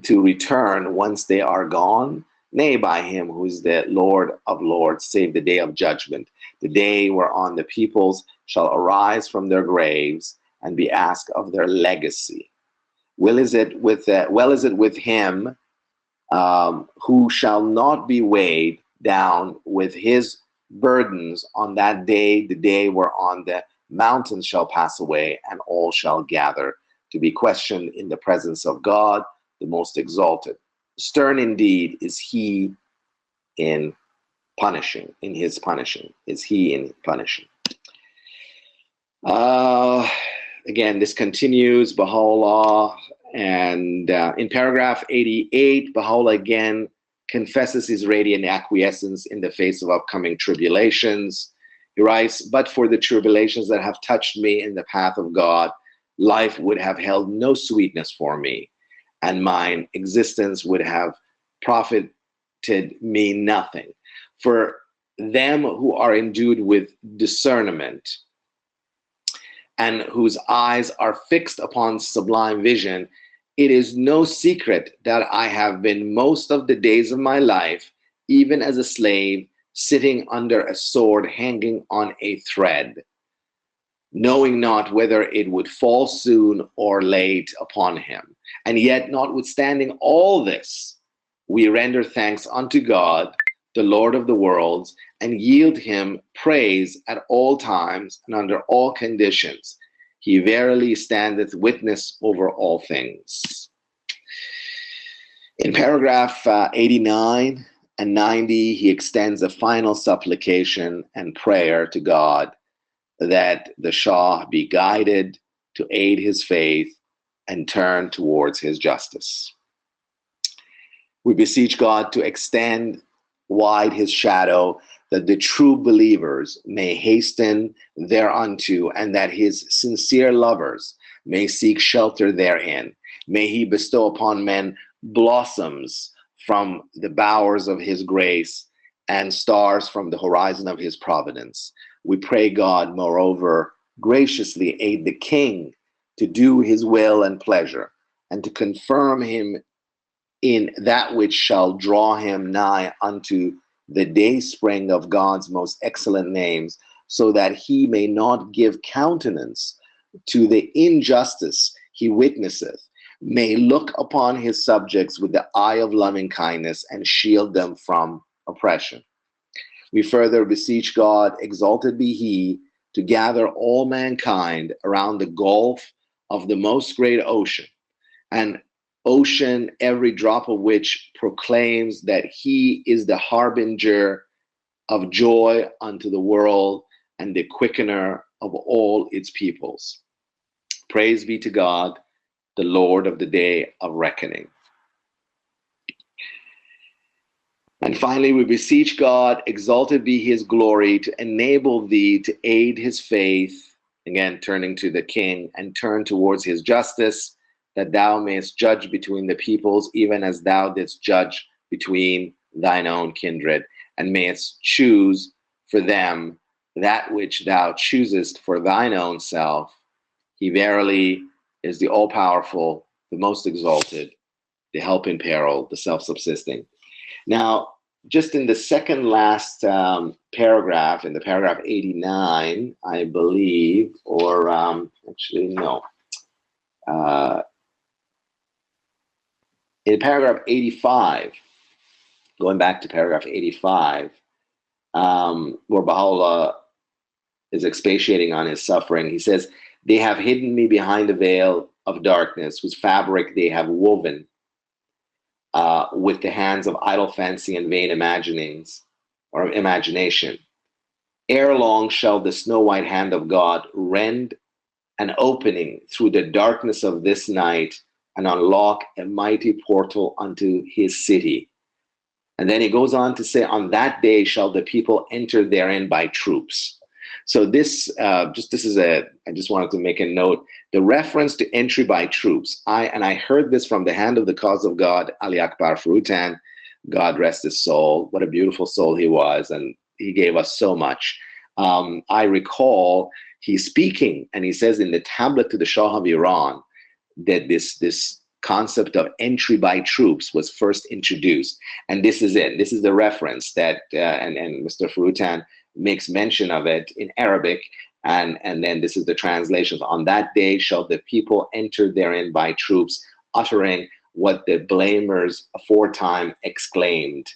to return once they are gone? Nay, by him who is the Lord of lords, save the day of judgment, the day whereon the peoples shall arise from their graves, and be asked of their legacy. Well is it with him who shall not be weighed down with his burdens on that day, the day whereon the mountains shall pass away and all shall gather to be questioned in the presence of God, the most exalted. Stern indeed is he in punishing, in his punishing, is he in punishing. Again, this continues, Baha'u'lláh, and in paragraph 88, Baha'u'lláh again confesses his radiant acquiescence in the face of upcoming tribulations. He writes, but for the tribulations that have touched me in the path of God, life would have held no sweetness for me, and mine existence would have profited me nothing. For them who are endued with discernment and whose eyes are fixed upon sublime vision, it is no secret that I have been most of the days of my life, even as a slave, sitting under a sword hanging on a thread, knowing not whether it would fall soon or late upon him. And yet, notwithstanding all this, we render thanks unto God, the Lord of the worlds, and yield him praise at all times and under all conditions. He verily standeth witness over all things. In paragraph 89 and 90, he extends a final supplication and prayer to God that the Sháh be guided to aid his faith and turn towards his justice. We beseech God to extend wide his shadow, that the true believers may hasten thereunto, and that his sincere lovers may seek shelter therein. May he bestow upon men blossoms from the bowers of his grace and stars from the horizon of his providence. We pray God, moreover, graciously aid the king to do his will and pleasure, and to confirm him in that which shall draw him nigh unto the dayspring of God's most excellent names, so that he may not give countenance to the injustice he witnesseth, may look upon his subjects with the eye of loving kindness and shield them from oppression. We further beseech God, exalted be he, to gather all mankind around the gulf of the most great ocean, an ocean every drop of which proclaims that he is the harbinger of joy unto the world and the quickener of all its peoples. Praise be to God, the Lord of the day of reckoning. And finally, we beseech God, exalted be his glory, to enable thee to aid his faith, again turning to the king, and turn towards his justice, that thou mayest judge between the peoples, even as thou didst judge between thine own kindred, and mayest choose for them that which thou choosest for thine own self. He verily is the all-powerful, the most exalted, the help in peril, the self-subsisting. Now, just in the second last paragraph, in the paragraph 89, I believe, or actually no, in paragraph 85, going back to paragraph 85, where Baha'u'lláh is expatiating on his suffering, he says, they have hidden me behind a veil of darkness, whose fabric they have woven with the hands of idle fancy and vain imaginings, or imagination. Ere long shall the snow-white hand of God rend an opening through the darkness of this night and unlock a mighty portal unto his city. And then he goes on to say, on that day shall the people enter therein by troops. So this, I just wanted to make a note, the reference to entry by troops. I heard this from the hand of the cause of God, Ali Akbar Furutan, God rest his soul. What a beautiful soul he was, and he gave us so much. I recall he's speaking, and he says in the tablet to the Shah of Iran that this concept of entry by troops was first introduced, and this is it. This is the reference that, and Mr. Furutan makes mention of it in Arabic, And then this is the translations. On that day shall the people enter therein by troops, uttering what the blamers aforetime exclaimed.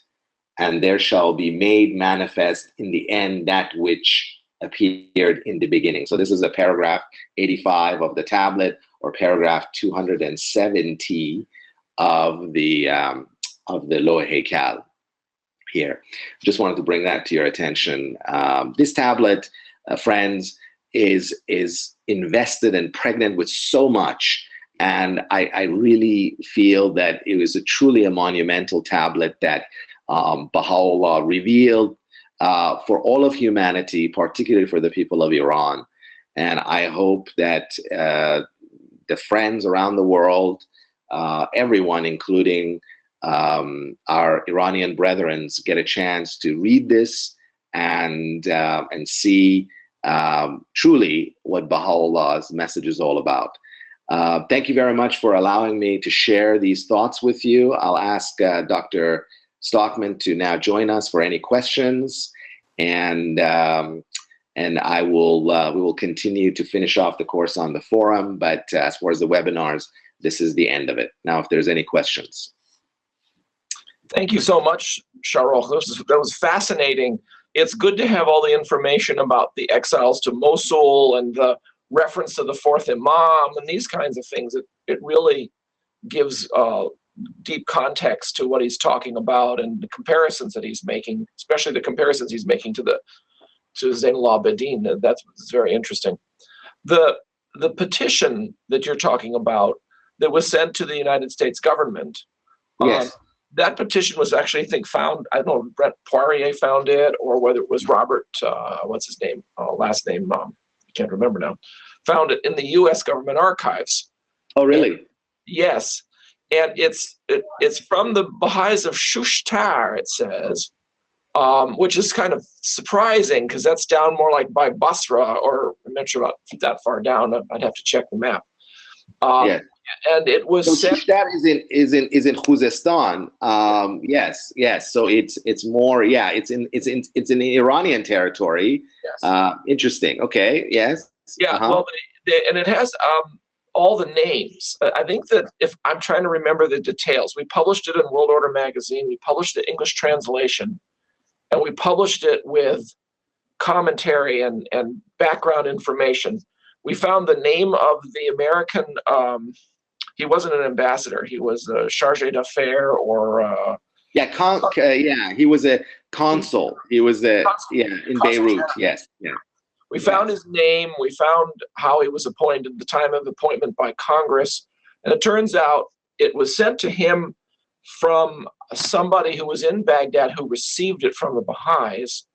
And there shall be made manifest in the end that which appeared in the beginning. So this is a paragraph 85 of the tablet, or paragraph 270 of the Lawh-i-Sultán here. Just wanted to bring that to your attention. This tablet, friends, is invested and pregnant with so much. And I really feel that it was truly a monumental tablet that Baha'u'lláh revealed for all of humanity, particularly for the people of Iran. And I hope that the friends around the world, everyone, including our Iranian brethren, get a chance to read this and see truly what Baha'u'llah's message is all about. Thank you very much for allowing me to share these thoughts with you. I'll ask Dr. Stockman to now join us for any questions, and I will we will continue to finish off the course on the forum. But as far as the webinars, this is the end of it. Now, if there's any questions. Thank you so much, Shahrokh. That was fascinating. It's good to have all the information about the exiles to Mosul and the reference to the fourth Imam and these kinds of things. It really gives deep context to what he's talking about and the comparisons that he's making, especially the comparisons he's making to Zayn al-Abidin. That's very interesting. The petition that you're talking about that was sent to the United States government, yes. That petition was actually, I think, found, I don't know if Brett Poirier found it or whether it was Robert, what's his name, last name, I can't remember now, found it in the U.S. government archives. Oh, really? And, yes. And it's from the Baha'is of Shushtar, it says, which is kind of surprising because that's down more like by Basra, or I'm not sure about that far down. I'd have to check the map. Yeah. And it was Shushtar is in Khuzestan. Yes. So it's more, yeah, it's in Iranian territory. Yes. Interesting. Okay. Yes. Yeah. Well, and it has all the names. I think that if I'm trying to remember the details, we published it in World Order magazine. We published the English translation, and we published it with commentary and background information. We found the name of the American. He wasn't an ambassador. He was a chargé d'affaires or. He was a consul. He was in Beirut. Yes. Yeah. We found his name. We found how he was appointed, the time of appointment by Congress. And it turns out it was sent to him from somebody who was in Baghdad who received it from the Baha'is.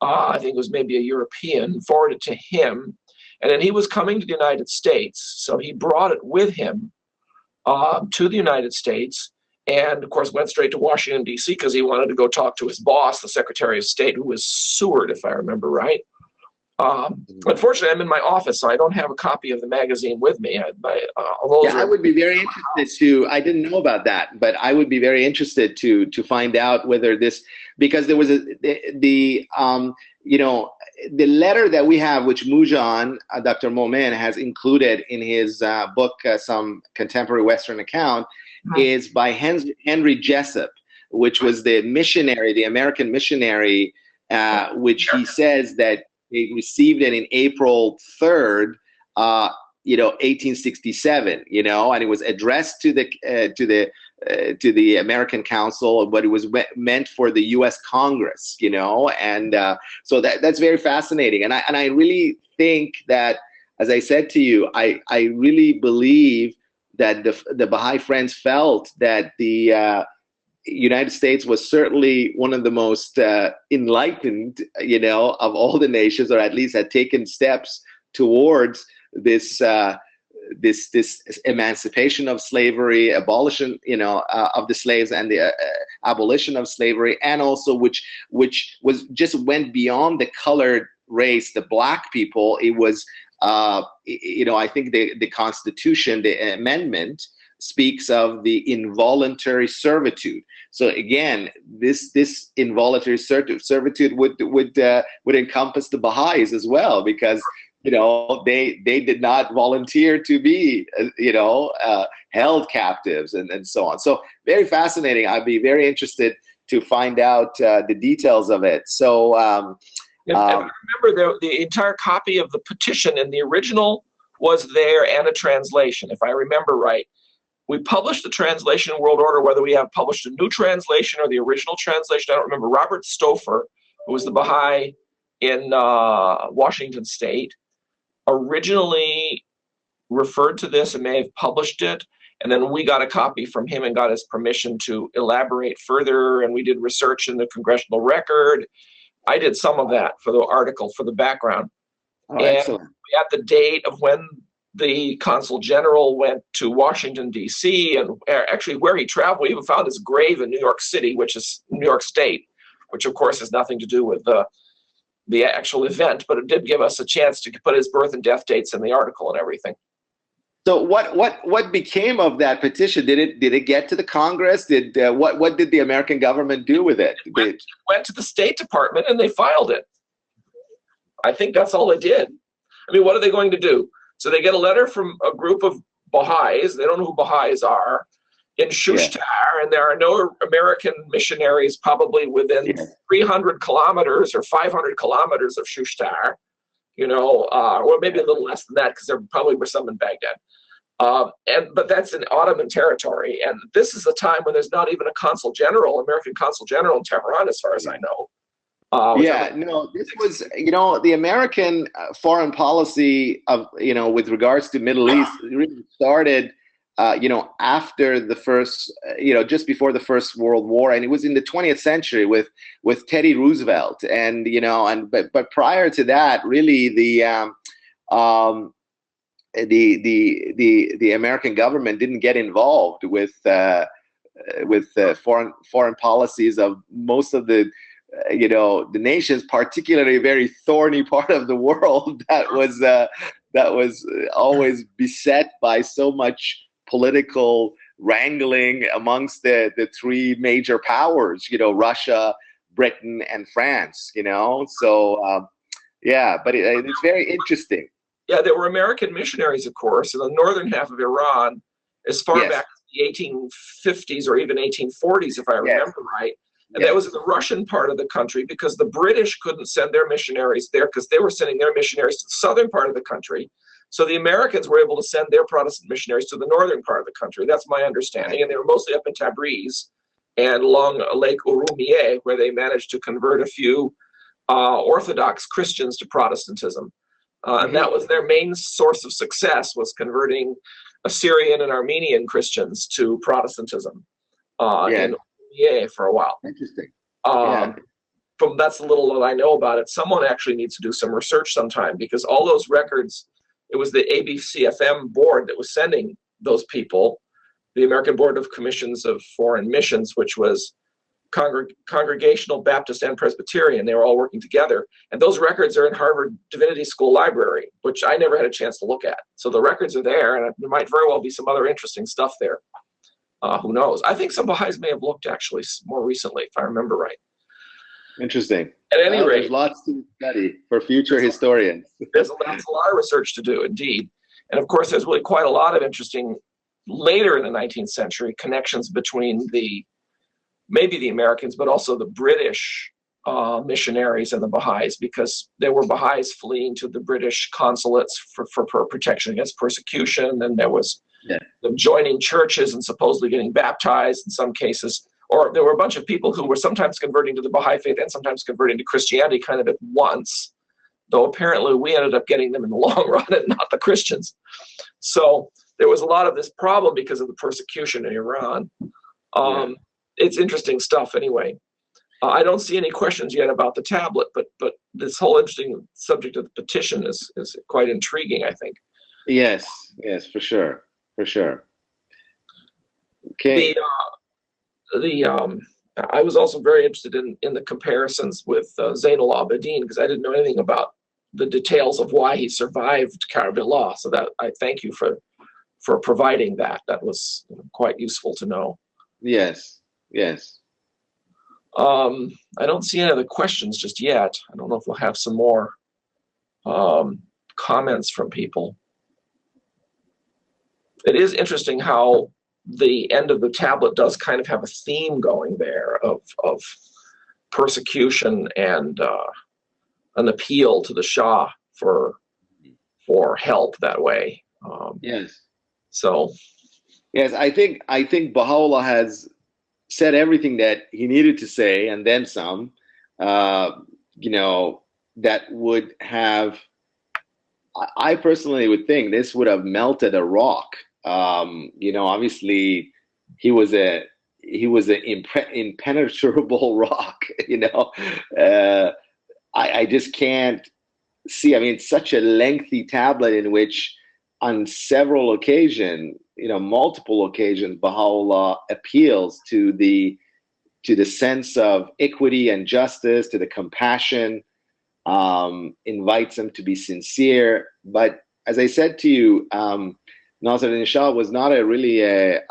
I think it was maybe a European, forwarded to him. And then he was coming to the United States. So he brought it with him to the United States. And of course, went straight to Washington, D.C. because he wanted to go talk to his boss, the Secretary of State, who was Seward, if I remember right. Unfortunately, I'm in my office, so I don't have a copy of the magazine with me. I would be very interested to. I didn't know about that, but I would be very interested to find out whether this, because there was the letter that we have, which Mujan, Dr. Momen, has included in his book, Some Contemporary Western Account, is by Henry Jessup, which was the missionary, the American missionary, which he says that he received it in April 3rd, 1867, and it was addressed to the American Council, but it was meant for the U.S. Congress, and so that's very fascinating. And I really think that, as I said to you, I really believe that the Baha'i friends felt that the United States was certainly one of the most enlightened, of all the nations, or at least had taken steps towards this emancipation of slavery, abolition, of the slaves, and the abolition of slavery, and also which was just went beyond the colored race, the black people. It was, I think the Constitution, the amendment, speaks of the involuntary servitude. So again, this involuntary servitude would encompass the Baha'is as well, because they did not volunteer to be, held captives and so on. So very fascinating. I'd be very interested to find out the details of it. So and I remember the entire copy of the petition, and the original was there and a translation, if I remember right. We published the translation in World Order, whether we have published a new translation or the original translation, I don't remember. Robert Stouffer, who was the Baha'i in Washington State, originally referred to this and may have published it. And then we got a copy from him and got his permission to elaborate further. And we did research in the Congressional Record. I did some of that for the article, for the background. Oh, excellent. We had the date of when the Consul General went to Washington, D.C., and actually where he traveled. We even found his grave in New York City, which is New York State, which of course has nothing to do with the actual event, but it did give us a chance to put his birth and death dates in the article and everything. So what became of that petition? Did it get to the Congress? What did the American government do with it? It went to the State Department and they filed it. I think that's all they did. I mean, what are they going to do? So they get a letter from a group of Baha'is. They don't know who Baha'is are in Shushtar, and there are no American missionaries probably within 300 kilometers or 500 kilometers of Shushtar, or maybe a little less than that, because there probably were some in Baghdad. But that's in Ottoman territory, and this is a time when there's not even a consul general, American consul general in Tehran, as far as I know. This was, the American foreign policy of, with regards to Middle East really started, after the first, just before the First World War, and it was in the 20th century with Teddy Roosevelt, and but prior to that, really the American government didn't get involved with foreign policies of most of the the nations, particularly a very thorny part of the world that was always beset by so much political wrangling amongst the three major powers, Russia, Britain, and France. So but it's very interesting. Yeah, there were American missionaries, of course, in the northern half of Iran, as far back as the 1850s or even 1840s, if I remember right. And that was in the Russian part of the country, because the British couldn't send their missionaries there because they were sending their missionaries to the southern part of the country. So the Americans were able to send their Protestant missionaries to the northern part of the country. That's my understanding. And they were mostly up in Tabriz and along Lake Urumiyeh, where they managed to convert a few Orthodox Christians to Protestantism. And that was their main source of success, was converting Assyrian and Armenian Christians to Protestantism in for a while. Interesting. That's a little that I know about it. Someone actually needs to do some research sometime, because all those records, it was the ABCFM board that was sending those people, the American Board of Commissions of Foreign Missions, which was Congregational, Baptist, and Presbyterian. They were all working together. And those records are in Harvard Divinity School Library, which I never had a chance to look at. So the records are there, and there might very well be some other interesting stuff there. Who knows? I think some Baha'is may have looked actually more recently, if I remember right. Interesting. At any rate, there's lots to study for future historians. There's a lot of research to do, indeed. And of course, there's really quite a lot of interesting, later in the 19th century, connections between maybe the Americans, but also the British missionaries and the Baha'is, because there were Baha'is fleeing to the British consulates for protection against persecution, and there was them joining churches and supposedly getting baptized in some cases. Or there were a bunch of people who were sometimes converting to the Baha'i faith and sometimes converting to Christianity kind of at once, though apparently we ended up getting them in the long run and not the Christians. So there was a lot of this problem because of the persecution in Iran. It's interesting stuff anyway. I don't see any questions yet about the tablet, but this whole interesting subject of the petition is quite intriguing, I think. Yes, for sure. Okay. I was also very interested in the comparisons with Zayn al-Abidin, because I didn't know anything about the details of why he survived Karbala. So that I thank you for providing that. That was quite useful to know. Yes. I don't see any other questions just yet. I don't know if we'll have some more. comments from people. It is interesting how the end of the tablet does kind of have a theme going there of persecution and an appeal to the Shah for help that way. Yes. So. Yes, I think Baha'u'lláh has said everything that he needed to say, and then some. That would have. I personally would think this would have melted a rock. Obviously, he was an impenetrable rock. I just can't see. I mean, it's such a lengthy tablet in which, on several occasions, multiple occasions, Baha'u'lláh appeals to the sense of equity and justice, to the compassion, invites them to be sincere. But as I said to you, Násiri'd-Dín Shah was not really a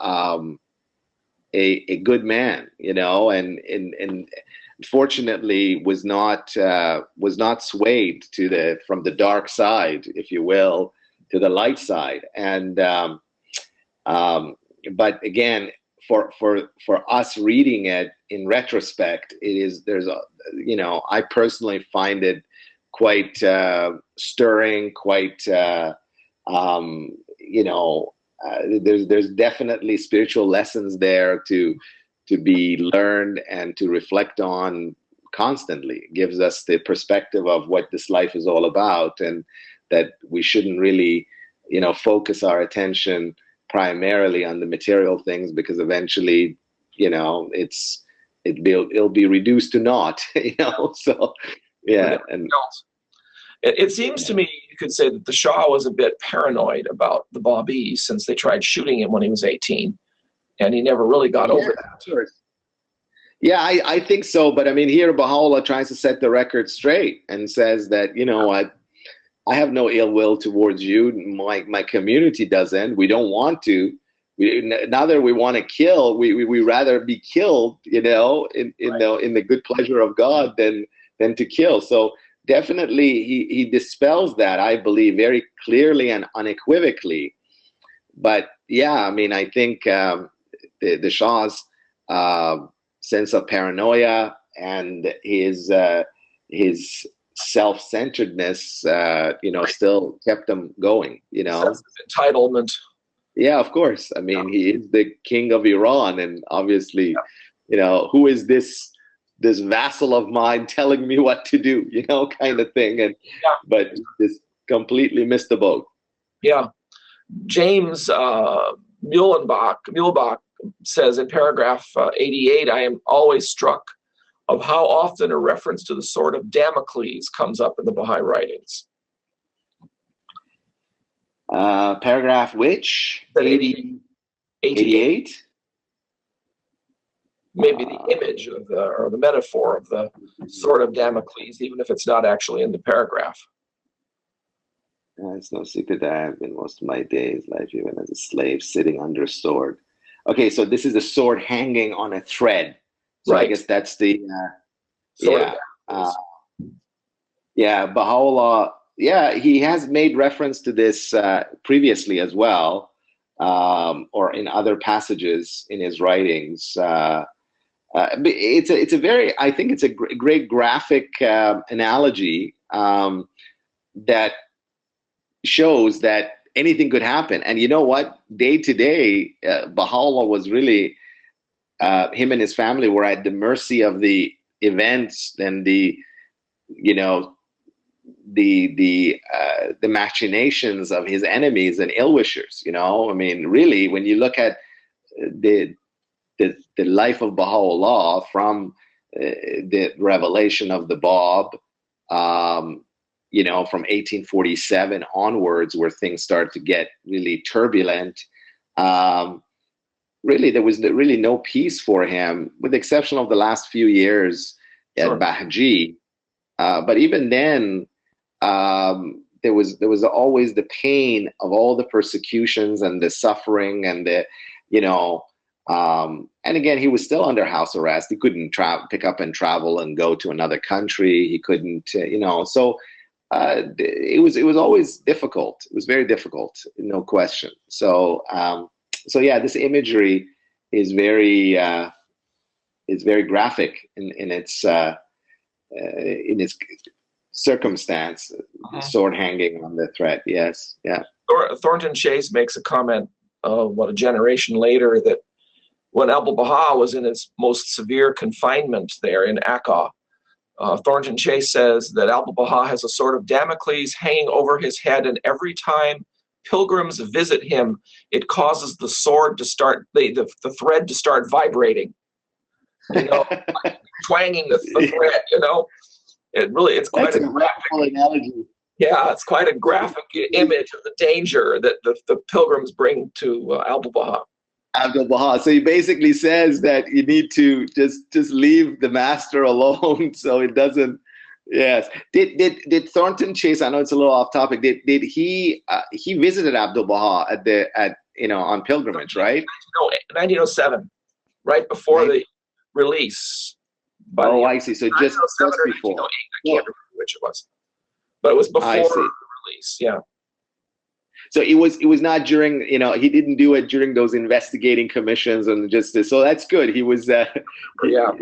good man, and unfortunately was not swayed from the dark side, if you will, to the light side. And but again, for us reading it in retrospect, I personally find it quite stirring, quite there's definitely spiritual lessons there to be learned and to reflect on constantly. It gives us the perspective of what this life is all about, and that we shouldn't really focus our attention primarily on the material things, because eventually it'll be reduced to naught. So yeah. And it seems to me you could say that the Shah was a bit paranoid about the Babis, since they tried shooting him when he was 18, and he never really got over that. Sure. Yeah, I think so. But I mean, here Baha'u'lláh tries to set the record straight and says that, I have no ill will towards you. My community doesn't. We don't want to. Neither we want to kill. We rather be killed, in the good pleasure of God than to kill. So definitely he dispels that, I believe, very clearly and unequivocally. But yeah, I mean, I think the Shah's sense of paranoia and his self-centeredness, still kept him going. Sense of entitlement. Yeah, of course. I mean, he is the king of Iran, and obviously, who is this vassal of mine telling me what to do? Kind of thing. And but just completely missed the boat. Yeah, James Muhlenbach says in paragraph 88, I am always struck of how often a reference to the sword of Damocles comes up in the Baha'i writings. Paragraph which? 88? Maybe the image of or the metaphor of the sword of Damocles, even if it's not actually in the paragraph. It's no secret that I have been most of my days, life even as a slave, sitting under a sword. Okay, so this is a sword hanging on a thread. So right. I guess that's the Baha'u'lláh. Yeah, he has made reference to this previously as well, or in other passages in his writings. It's a very, I think it's a great graphic analogy that shows that anything could happen. And you know what? Day to day, Baha'u'lláh was really, him and his family were at the mercy of the events and the machinations of his enemies and ill-wishers. I mean, really, when you look at the life of Baha'u'lláh from the revelation of the Bab, from 1847 onwards, where things start to get really turbulent, really there was really no peace for him, with the exception of the last few years at Bahji. But even then, there was always the pain of all the persecutions and the suffering and the, and again, he was still under house arrest. He couldn't pick up and travel and go to another country. He couldn't, so it was always difficult. It was very difficult, no question. So yeah, this imagery is very graphic in its circumstance. Sword hanging on the thread. Yes, yeah. Thornton Chase makes a comment, a generation later, that when Abdu'l-Bahá was in his most severe confinement there in Akka, Thornton Chase says that Abdu'l-Bahá has a sort of Damocles hanging over his head, and every time pilgrims visit him, it causes the sword to start, the thread to start vibrating, twanging the thread, it's quite a graphic analogy. Yeah, it's quite a graphic image of the danger that the pilgrims bring to Abdu'l-Bahá. Abdu'l-Bahá. So he basically says that you need to just leave the master alone, so it doesn't. Yes. Did Thornton Chase? I know it's a little off topic. Did he visited Abdu'l-Bahá on pilgrimage, right? No, 1907, right before the release. I see. So just before. I can't remember which it was, but it was before the release. Yeah. So it was not during, he didn't do it during those investigating commissions and so that's good. He was, yeah. He may have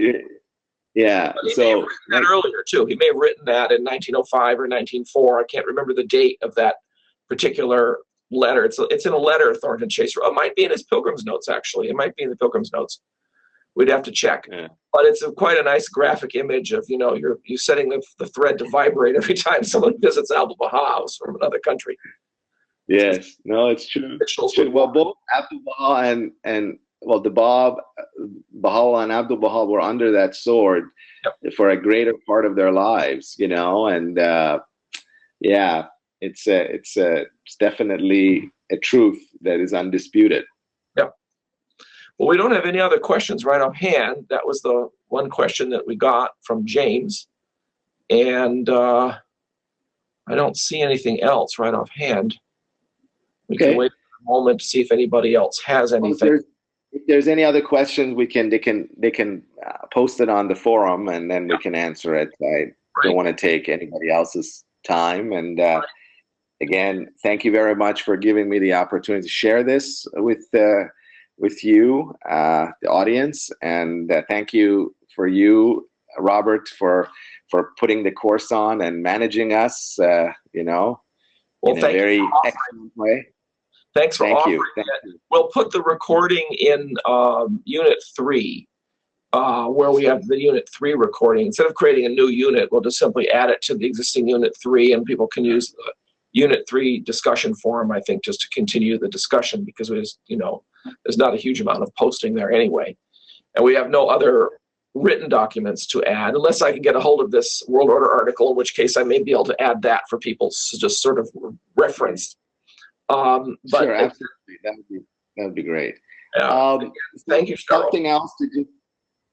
written that earlier too. He may have written that in 1905 or 1904. I can't remember the date of that particular letter. It's in a letter Thornton Chase wrote. It might be in his Pilgrim's Notes, actually. It might be in the Pilgrim's Notes. We'd have to check. Yeah. But it's quite a nice graphic image of, you're setting the thread to vibrate every time someone visits Abdu'l-Bahá from another country. Yes, no, it's true. It's true. Well, both Abdu'l-Bahá and the Baha'u'lláh and Abdu'l-Bahá were under that sword for a greater part of their lives, and yeah, it's definitely a truth that is undisputed. Yeah. Well, we don't have any other questions right offhand. That was the one question that we got from James, and I don't see anything else right offhand. We can wait a moment to see if anybody else has anything. If there's any other questions, they can post it on the forum, and then we can answer it. I don't want to take anybody else's time. And again, thank you very much for giving me the opportunity to share this with you, the audience, and thank you for you, Robert, for putting the course on and managing us. In a very excellent way. Thanks for offering it. We'll put the recording in Unit 3, where we have the Unit 3 recording. Instead of creating a new unit, we'll just simply add it to the existing Unit 3, and people can use the Unit 3 discussion forum, I think, just to continue the discussion, because there's not a huge amount of posting there anyway. And we have no other written documents to add, unless I can get a hold of this World Order article, in which case I may be able to add that for people to just sort of reference. But sure, absolutely. That would be great. Thank you, Shahrokh. Something else to do.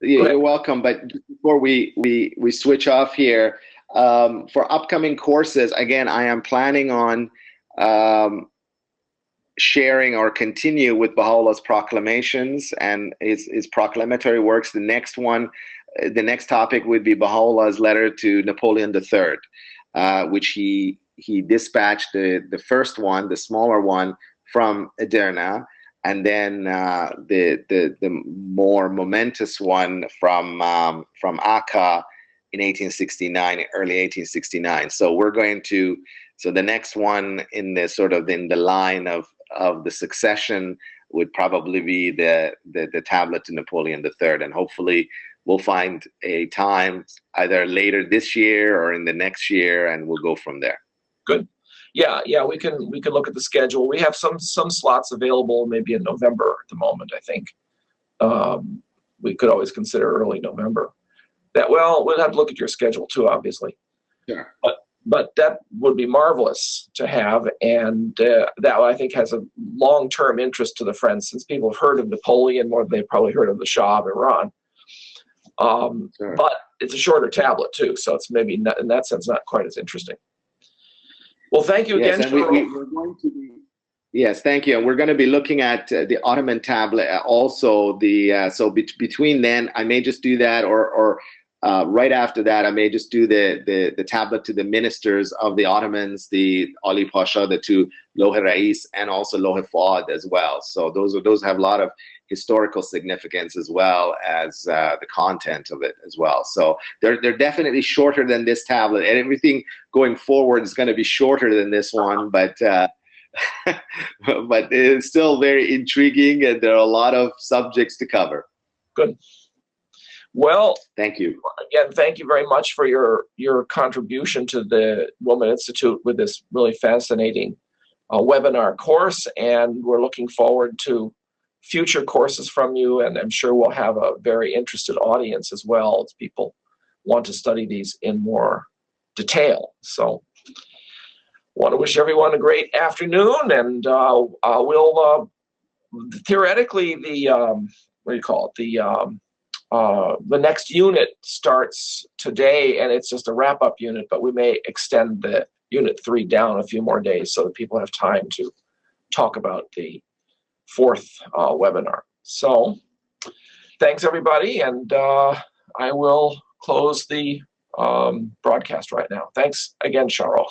Yeah, you're welcome. But before we switch off here, for upcoming courses, again, I am planning on sharing or continue with Baha'u'llah's proclamations and his proclamatory works. The next topic would be Baha'u'llah's letter to Napoleon III, which he dispatched the first one, the smaller one, from Edirne, and then the more momentous one from Akka in 1869, early 1869. So we're going to, the next one in the line of the succession would probably be the tablet to Napoleon III, and hopefully we'll find a time either later this year or in the next year, and we'll go from there. Good. Yeah, we can look at the schedule. We have some slots available maybe in November at the moment, I think. We could always consider early November. We'll have to look at your schedule too, obviously. Sure. But that would be marvelous to have, and that I think has a long-term interest to the friends, since people have heard of Napoleon more than they've probably heard of the Shah of Iran. Sure. But it's a shorter tablet too, so it's maybe not, in that sense, not quite as interesting. Well, thank you again. Yes, we're going to be. Yes, thank you. And we're going to be looking at the Ottoman tablet also. Between then, I may just do that, or right after that, I may just do the tablet to the ministers of the Ottomans, the Ali Pasha, the two Lawh-i-Rais, and also Lawh-i-Fuad as well. So those have a lot of historical significance as well as the content of it as well. So they're definitely shorter than this tablet, and everything going forward is going to be shorter than this one, but but it's still very intriguing, and there are a lot of subjects to cover. Good. Well, thank you again. Thank you very much for your contribution to the Wilmette Institute with this really fascinating webinar course, and we're looking forward to future courses from you, and I'm sure we'll have a very interested audience as well as people want to study these in more detail. So want to wish everyone a great afternoon, and we'll theoretically the the next unit starts today, and it's just a wrap-up unit, but we may extend the Unit 3 down a few more days so that people have time to talk about the fourth webinar. So thanks, everybody, and I will close the broadcast right now. Thanks again, Shahrokh.